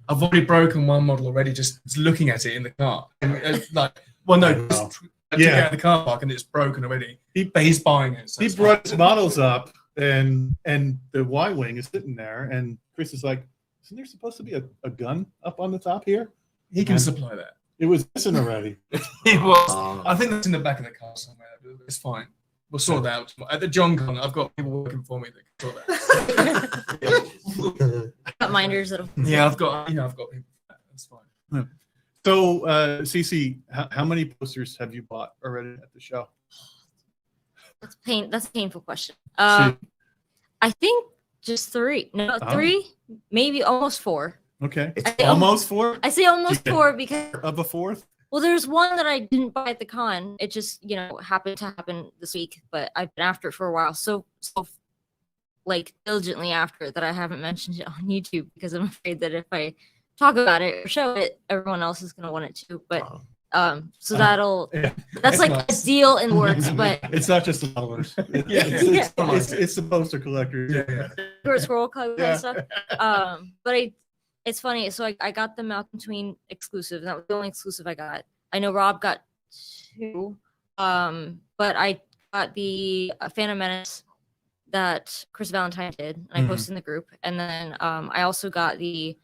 I've already broken one model already just looking at it in the car. And it's like, well, no, I took it out of the car park and it's broken already. But he's buying it. So he brought his models up and the Y-Wing is sitting there and Chris is like, isn't there supposed to be a gun up on the top here? He can supply that. It was missing already. It was. I think that's in the back of the car somewhere. It's fine. We'll sort that out. At the John Con, I've got people working for me that can sort that. Got minders that'll. Yeah, I've got people. That's fine. So, CC, how many posters have you bought already at the show? That's a painful question. I think just 3. No, 3, maybe almost 4. Okay, almost 4. I say almost 4 because of a 4th. Well, there's one that I didn't buy at the con. It just, happened to happen this week, but I've been after it for a while. So like diligently after it that I haven't mentioned it on YouTube because I'm afraid that if I talk about it or show it, everyone else is going to want it too. But so that's like nice. A deal in works, but it's not just the followers. It's the poster collectors. Scroll club and stuff. But it's funny. So I got the Mountain Tween exclusive. That was the only exclusive I got. I know Rob got 2, but I got the Phantom Menace that Chris Valentine did, and I posted in the group. And then I also got the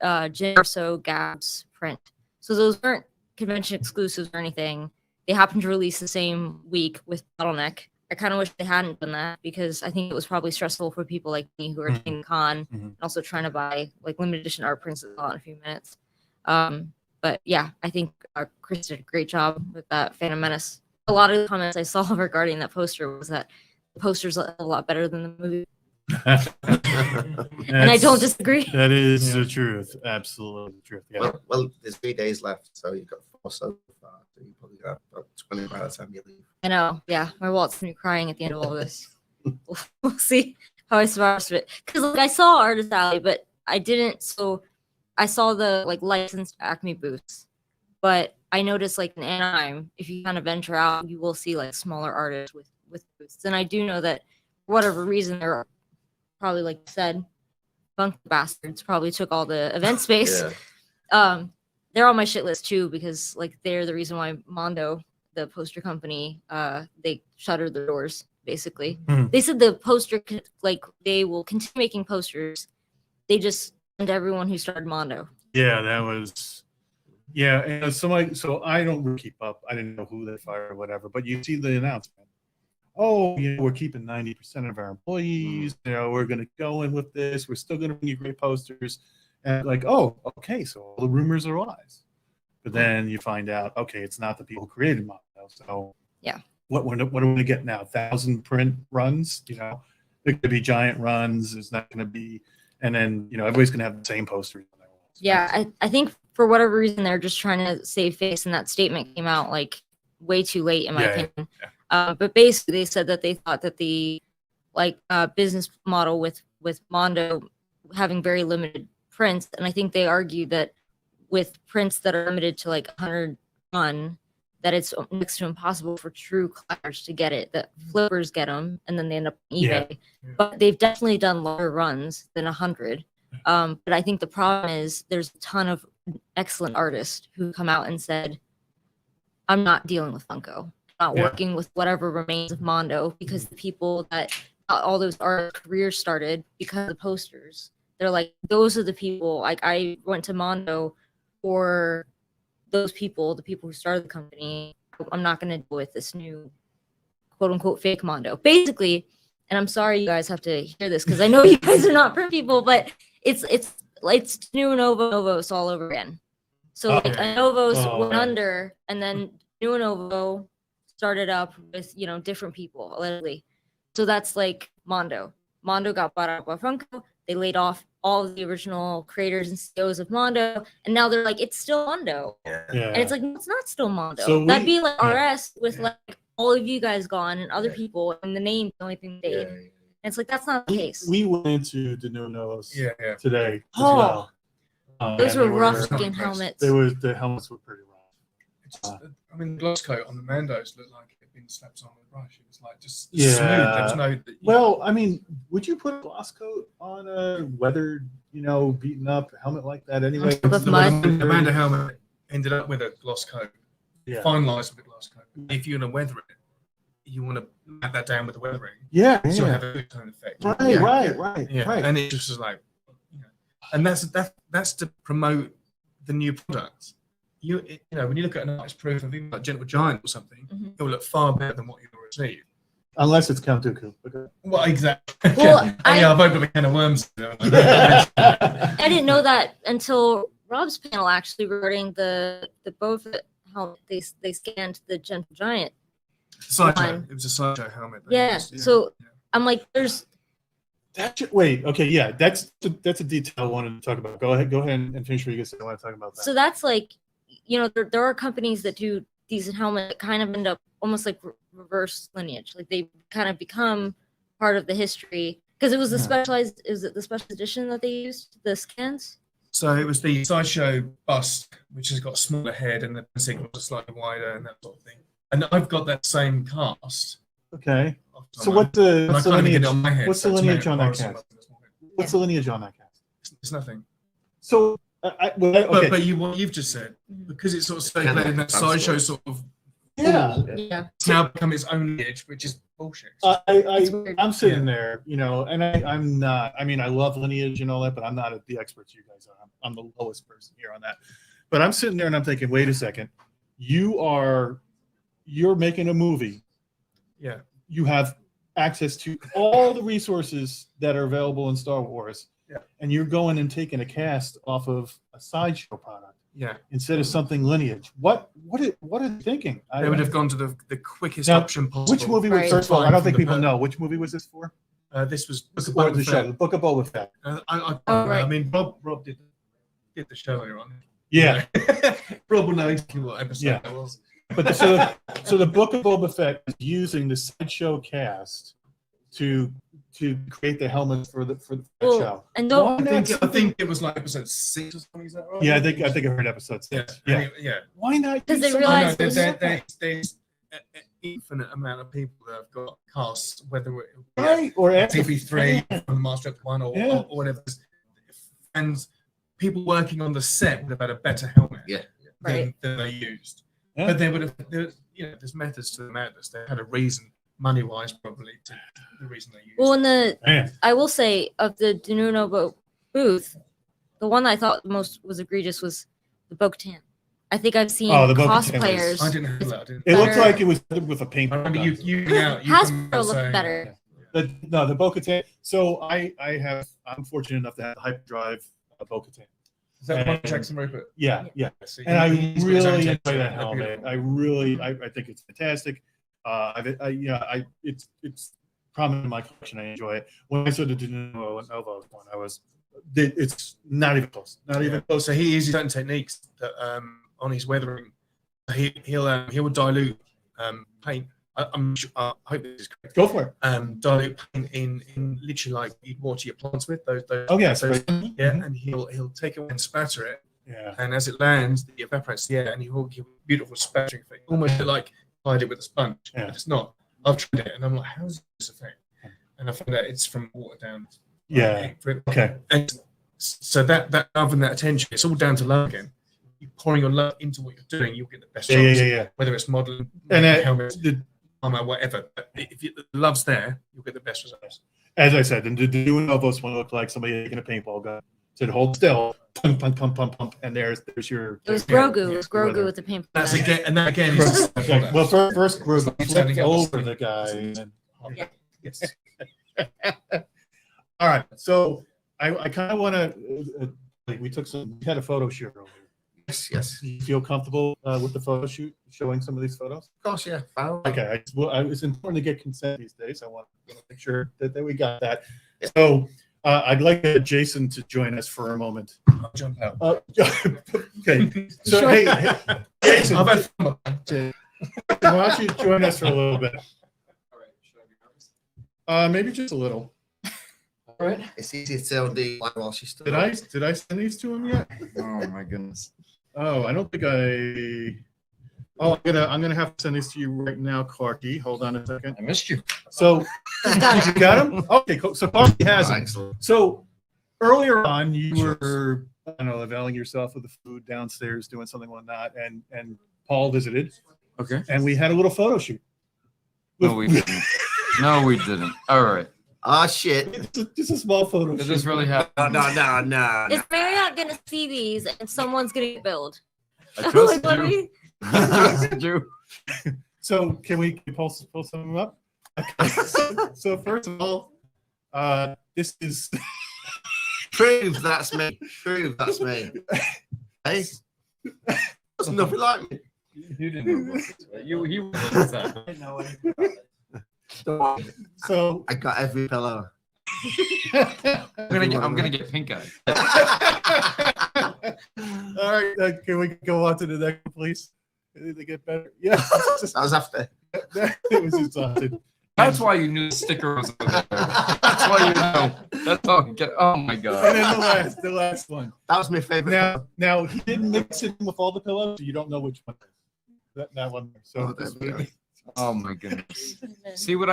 Jyn Erso Gabs print. So those weren't convention exclusives or anything. they happened to release the same week with Bottleneck. I kind of wish they hadn't done that because I think it was probably stressful for people like me who are taking the con and also trying to buy like limited edition art prints in a few minutes. But yeah, I think Chris did a great job with that Phantom Menace. A lot of the comments I saw regarding that poster was that the poster's a lot better than the movie. And I don't disagree. That is the truth. Absolutely the truth. Yeah. Well, there's 3 days left, so you've got 4 so far. So you probably got about 20 by the time you leave. I know. Yeah, my wallet's gonna be crying at the end of all this. We'll see how I survive it. Because like I saw Artist Alley, but I didn't. So I saw the like licensed Acme booths, but I noticed like in Anaheim, if you kind of venture out, you will see like smaller artists with booths. And I do know that for whatever reason, there are probably like you said, bunk bastards probably took all the event space. Yeah. They're on my shit list too because like they're the reason why Mondo, the poster company, they shuttered their doors basically. They said the poster like they will continue making posters. They just send everyone who started Mondo. Yeah, that was. Yeah, and so I don't really keep up. I didn't know who they fired or whatever, but you see the announcement. Oh, we're keeping 90% of our employees. We're going to go in with this. We're still going to bring you great posters. And like, oh, okay, so all the rumors are lies. But then you find out, okay, it's not the people who created Mondo. So yeah, what are we going to get now? 1,000 print runs? They're going to be giant runs. It's not going to be, and then everybody's going to have the same posters on their walls. Yeah, I think for whatever reason they're just trying to save face, and that statement came out like way too late in my opinion. Yeah. But basically, they said that they thought that the business model with Mondo having very limited prints, and I think they argued that with prints that are limited to like 100 run, that it's next to impossible for true collectors to get it. That flippers get them, and then they end up on eBay. Yeah. But they've definitely done longer runs than 100. But I think the problem is there's a ton of excellent artists who come out and said, "I'm not dealing with Funko. Not working with whatever remains of Mondo," because the people that got all those art careers started because of the posters, they're like, those are the people. Like I went to Mondo for those people, the people who started the company. I'm not going to deal with this new quote unquote fake Mondo, basically. And I'm sorry you guys have to hear this because I know you guys are not for people, but it's new Novos all over again. So like Novos went under, and then new Novo started up with different people allegedly. So that's like Mondo. Mondo got bought out by Funko. They laid off all of the original creators and CEOs of Mondo, and now they're like, it's still Mondo. Yeah. And it's like, no, it's not still Mondo. So that'd be like RS with like all of you guys gone and other people, and the name's the only thing they did. And it's like, that's not the case. We went into the new Novos today as well. Those were rough looking helmets. The helmets were pretty rough. I mean, the gloss coat on the Mandos looked like it had been slapped on with a brush. It was like just smooth. There was no. Well, I mean, would you put a gloss coat on a weathered, beaten up helmet like that anyway? The Mando helmet ended up with a gloss coat, finalized with a gloss coat. If you're going to weather it, you want to map that down with the weathering. Yeah, so you have a good tone effect. Right. And it just was like, and that's to promote the new product. When you look at an artist proof of even like Gentle Giant or something, it will look far better than what you'll receive. Unless it's Count Dooku. Okay. Well, exactly. Well, I've opened a can of worms. I didn't know that until Rob's panel actually regarding the both how they scanned the Gentle Giant. Sideshow. It was a sideshow helmet. So I'm like, there's. Wait. Okay. Yeah. That's a detail I wanted to talk about. Go ahead and finish what you guys want to talk about that. So that's like, there are companies that do these helmets that kind of end up almost like reverse lineage. Like they kind of become part of the history because it was the specialized. Is it the special edition that they used the scans? So it was the sideshow bust, which has got a smaller head and the signals are slightly wider and that sort of thing. And I've got that same cast. Okay. So what's the lineage on that cast? What's the lineage on that cast? It's nothing. So, but what you've just said, because it's sort of stayed in that sideshow sort of. It's now become its own lineage, which is bullshit. I'm sitting there, and I'm not. I mean, I love lineage and all that, but I'm not the experts you guys are. I'm the lowest person here on that. But I'm sitting there and I'm thinking, wait a second, you are you're making a movie. Yeah. You have access to all the resources that are available in Star Wars. Yeah. And you're going and taking a cast off of a sideshow product. Yeah. Instead of something lineage. What are they thinking? They would have gone to the quickest Now, option possible. Which movie was first of all? I don't think people know. Which movie was this for? This was What was the show? The Book of Boba Fett. I mean, Rob did the show earlier on. Yeah. Rob will know exactly what episode Yeah. that was. But so the Book of Boba Fett is using the sideshow cast to create the helmets for the show. And I think it was like episode 6 or something. Is that right? Yeah, I think I heard episode 6. Yeah. Yeah. Why not? Because they use realized there's an infinite amount of people that have got casts, whether it Right, or TV3 from Master Effect 1 or Yeah. or whatever. And people working on the set would have had a better helmet than they used. Yeah. But they would have, there's methods to the madness. They had a reason, money wise, probably, to the reason they used. Well, in Man. I will say of the Denuno booth, the one that I thought most was egregious was the Bo-Katan. I think I've seen Oh, the Bo-Katan cosplayers. I didn't have that. I didn't. It looked like it was with a paint. I remember you out. Hasbro looked better. The Bo-Katan. So I'm fortunate enough to have the hyperdrive Bo-Katan. Is that one And- Jackson Rupert? Yeah. See, And I he's got his own really enjoy texture. that helmet. I think it's fantastic. It's prominent in my collection. I enjoy it. When I saw the Denuno and Novo one, it's not even close. Not even close. So he uses certain techniques that on his weathering, he will dilute paint. I hope this is correct. Go for it. Dilute paint in literally like you'd water your plants with those. Oh, yeah, those, right. yeah, and he'll take it and spatter it. Yeah. And as it lands, it evaporates the air, and he will give a beautiful spattering effect, almost like hide it with a sponge. Yeah. But it's not. I've tried it, and I'm like, how is this effect? And I found out it's from water down. Yeah. Okay. And so that love and that attention, it's all down to love again. You're pouring your love into what you're doing, you'll get the best Yeah, shots. yeah. Whether it's modeling, And helmets, armor, whatever. But if the love's there, you'll get the best results. As I said, the Denuno Novos one looked like somebody taking a paintball gun. Said hold still, pump, pump, pump, pump, pump, and there's your. It was Grogu. It was Grogu with the paint. That's again, and that again is Well, first Grogu He's flipped turning up over the the guy. And then, Yes. all right, so I kind of want to. We had a photo shoot earlier. Yes. Do you feel comfortable with the photo shoot, showing some of these photos? Of course, yeah. Okay, it's important to get consent these days. I want to make sure that we got that. So I'd like Jason to join us for a moment. I'll jump out. Okay, so hey, Jason, I've had fun. why don't you join us for a little bit? Maybe just a little. All right. It's easy to tell the while she's still. Did I send these to him yet? Oh my goodness. Oh, I don't think I. Oh, I'm gonna have to send these to you right now, Clarky. Hold on a second. I missed you. So you got them? Okay, cool. So Clarky has them. Excellent. So earlier on, you were, I don't know, availing yourself of the food downstairs, doing something like that, and Paul visited, Okay. and we had a little photo shoot. No, we didn't. No, we didn't. All right. Ah, shit. Just a small photo Did shoot. this really happen? No. Is Marriott gonna see these and someone's gonna get billed? I trusted Like, what you. do we- I trusted you. So can we pull some of them up? So first of all, this is Prove that's me. Prove that's me. Hey, there's nothing like me. You didn't know this, right? You was that. so I got every pillow. I'm gonna get pink eye. all right. Can we go on to the next, please? Did they get better? Yeah. That was after. It was exhausted. That's why you knew the sticker was over there. That's why you know. That's all. Oh my And god. then the last one. That was my favorite. Now he didn't mix it with all the pillows, so you don't know which one. That one. So Oh, that's Oh my goodness. See what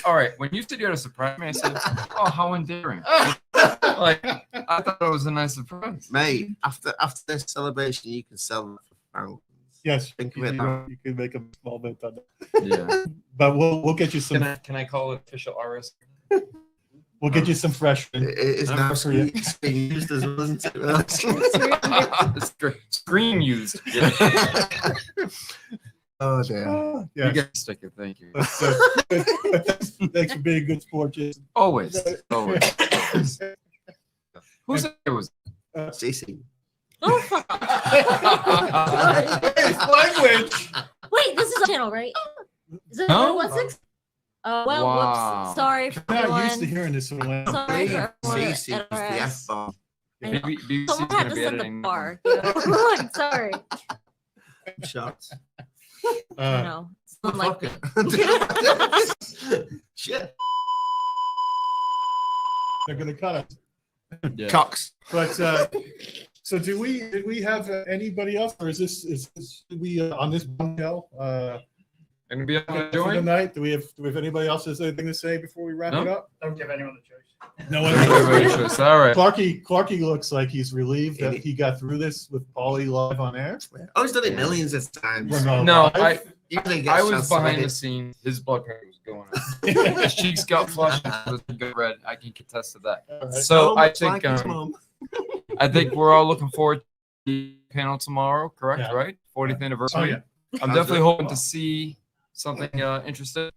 all right. When you said you had a surprise me, I said, oh, how endearing. Like, I thought it was a nice surprise. Mate, after this celebration, you can sell them for pounds. yes, Think you of it now. can make a small bit on it. Yeah. But we'll get you some. Can I call it official RS? We'll get you some fresh. It is now for you. being used as well, isn't it? Screen used. Yeah. Oh dear. Yeah. You get a sticker. Thank you. Thanks for being a good sport, Jason. Always. Always. Who's it was? CC. Oh fuck. Language. Wait, this is a channel, right? Is it No? 116? Well, Wow. whoops. Sorry for I'm not everyone. used to hearing this sort of language. Sorry for everyone CC at is the RS. F-bomb. Maybe BBC Someone is had going to to be set the editing. bar. You know? I'm sorry. Shots. No. I'm like, Shit. They're gonna cut us. Yeah. Cox. But so did we have anybody else, or is this did we on this one show Going to be able to for the join? night? Do we have anybody else has anything to say before we wrap No? it up? Don't give anyone the choice. No one. Everybody choice. All right. Clarky looks like he's relieved that he got through this with Paulie live on air. Oh, he's done it millions of times. Well, No, live? Usually he I gets was chance to behind edit. the scenes. His blood pressure was going up. His cheeks got flushed. It was good red. I can contest to that. All right. So I Much like think his mom. I think we're all looking forward to the panel tomorrow. Correct? Yeah. Right? 40th anniversary. Oh yeah. I'm Sounds definitely good. hoping to see something interesting.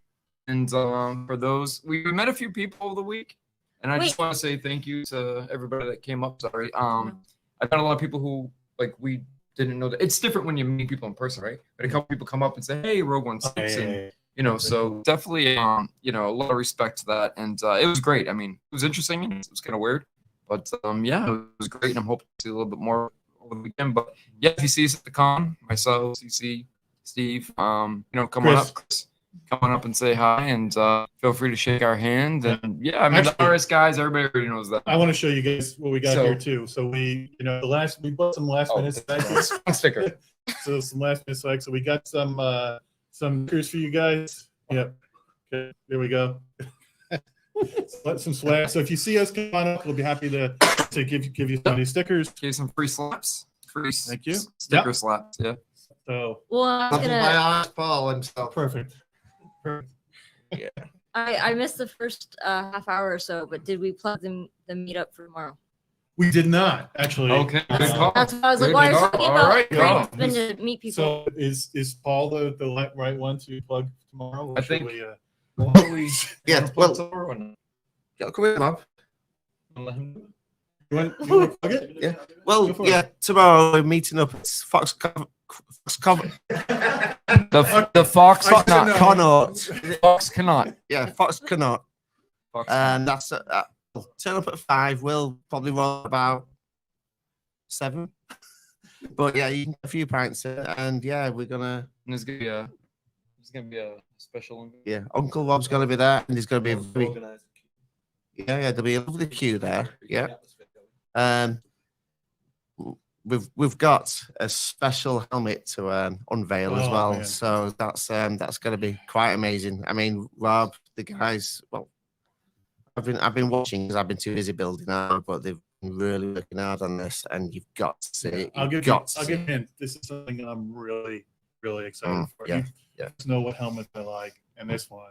And for those, we met a few people over the week, and I just Wait. want to say thank you to everybody that came up. Sorry, I met a lot of people who we didn't know that it's different when you meet people in person, right? But a couple people come up and say, "Hey, Rogue 116," and so definitely, a lot of respect to that, and it was great. I mean, it was interesting and it was kind of weird, but yeah, it was great, and I'm hoping to see a little bit more over the weekend. But yeah, if you see us at the con, myself, CC, Steve, come on Chris. up, Chris. Come on up and say hi, and feel free to shake our hand. And yeah, I mean, Actually- the RS guys, everybody already knows that. I want to show you guys what we got So- here too. So we bought some last minute that's a sticker. So some last minute swag. So we got some stickers for you guys. Yep. Okay, there we go. Some swag. So if you see us, come on up. We'll be happy to give you some of these stickers. Give some free slaps. Thank you. Sticker slaps. Yeah. So well, I was Nothing by gonna. Art Paul himself. perfect. I missed the first half hour or so, but did we plug the meetup for tomorrow? We did not actually. Okay. Good call. That's what I was like. Good Why are you call. talking All about right, great yeah. been to meet people? So is Paul the right one to plug tomorrow? Or I should think- we, Yeah, well, yeah, come in, Bob. you want to plug it? Yeah. Well, Go for it. yeah. Tomorrow we're meeting up at Fox The Fox I cannot. know. Connaught. Fox cannot. Yeah, Fox Connaught. Fox And that's we'll turn up at 5. We'll probably roll about 7. But yeah, you can get a few pints in, and yeah, we're gonna. And there's gonna be a special one. Yeah, Uncle Rob's gonna be there, and there's gonna be a very, yeah, there'll be a lovely queue there. Yeah. We've got a special helmet to unveil as Oh, well, man. so that's going to be quite amazing. I mean, Rob, the guys, well, I've been watching because I've been too busy building out, but they've been really working hard on this, and you've got to see it. I'll You've give you. got to I'll see give it. you a hint. This is something that I'm really excited for. yeah, You yeah. just know what helmets I like, and this one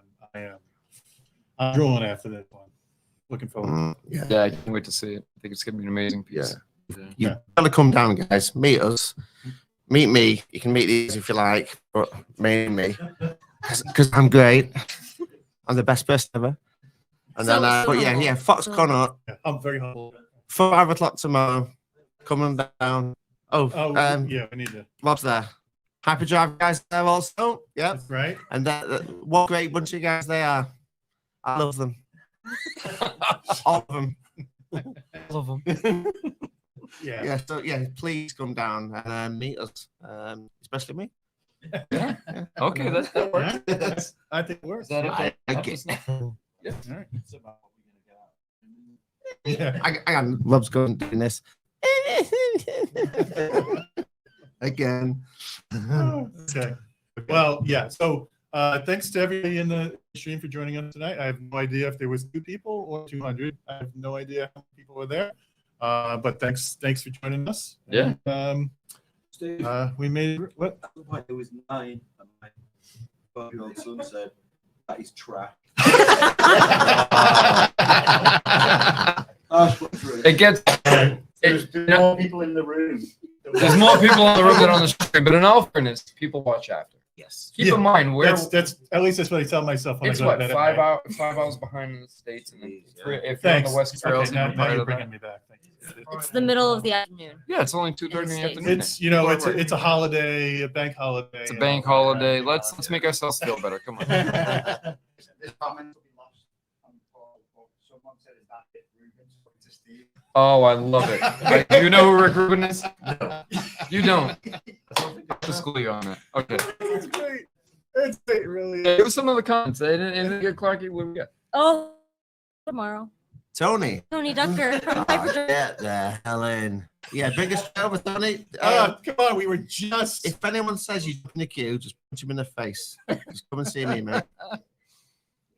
I'm drooling after this one. Looking forward. Yeah. Yeah, I can't wait to see it. I think it's gonna be an amazing piece. You've got to come down, guys. Meet us. Meet me. You can meet these if you like, but mainly me, because I'm great. I'm the best person ever. And then, but yeah, Fox Connaught, Yeah, I'm very humble. 5 o'clock tomorrow. Coming down. Oh, Yeah, we need to. Rob's there. Hyperdrive guys there also. Yeah. That's right. And what a great bunch of guys they are. I love them. All of them. All of them. Yeah. Yeah. So yeah, please come down and meet us, especially me. Yeah. Okay, that works. Yeah, I think it works. Is that it? I get- Yeah. All right. Yeah. I got Rob's going doing this again. Okay. Well, yeah. So thanks to everybody in the stream for joining us tonight. I have no idea if there was 2 people or 200. I have no idea how many people were there. But thanks for joining us. Yeah. And, we made what? At the point, there was 9, and my 12-year-old son said, "That is trash." It gets. There's more people in the room. There's more people in the room than on the stream, but in all fairness, people watch after. Yes. Keep in mind, that's at least that's what I tell myself when it's I go what, to bed at night. 5 hours behind in the States, and then if you're on Thanks. the West Coast, Okay, now even prior you're to bringing that. me back. Thank you. It's the middle of the afternoon. Yeah, it's only 2:30 in the States. afternoon. It's it's a holiday, a bank holiday. It's a bank holiday. Let's make ourselves feel better. Come on. This comment will be lost on Paul, but someone said, "Is that it, Ruben?" To Steve. Oh, I love it. Like, do you know who Rick Rubin is? You don't. To school you on that. Okay. It's great. It's great, really. Yeah, give us some of the comments. Anything good, Clarky? What we got? Oh, tomorrow. Tony. Tony Ducker from Piper Jones. Get there, Helen. Yeah, biggest over, Tony. Come on, we were just. If anyone says you're in the queue, just punch him in the face. Just come and see me, mate.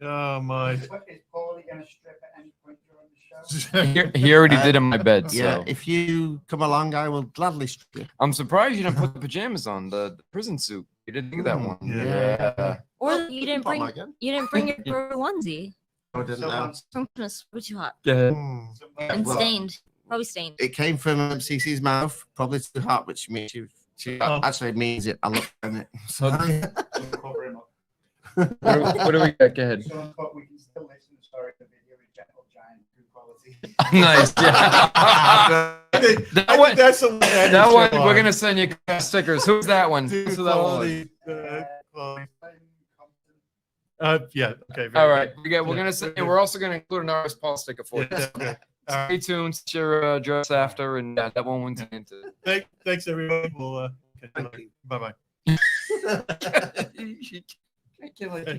Oh my. Is Paulie going to strip at any point during the show? He already did in my bed. So. Yeah, if you come along, I will gladly strip you. I'm surprised you didn't put the pajamas on, the prison suit. You didn't think of that one. Yeah. Or you didn't bring again? your onesie. I didn't know. From Christmas, way too hot Yeah. and Well, stained. Probably stained. it came from CC's mouth, probably too hot, which means she actually means it. I look at it. So Cover him up. What do we got? Go ahead. Someone thought we can still listen to sorry the video with Gentle Giant, good quality. Nice. Yeah. I think that's that one. We're gonna send you stickers. Who's that one? Dude, Who's that quality, one? yeah. Okay. All right. We're gonna send. We're also gonna include an RS Paul sticker for you. Yeah, okay. Stay tuned. Set your address after, and that one went into. Thanks everybody. We'll bye bye. I can't let you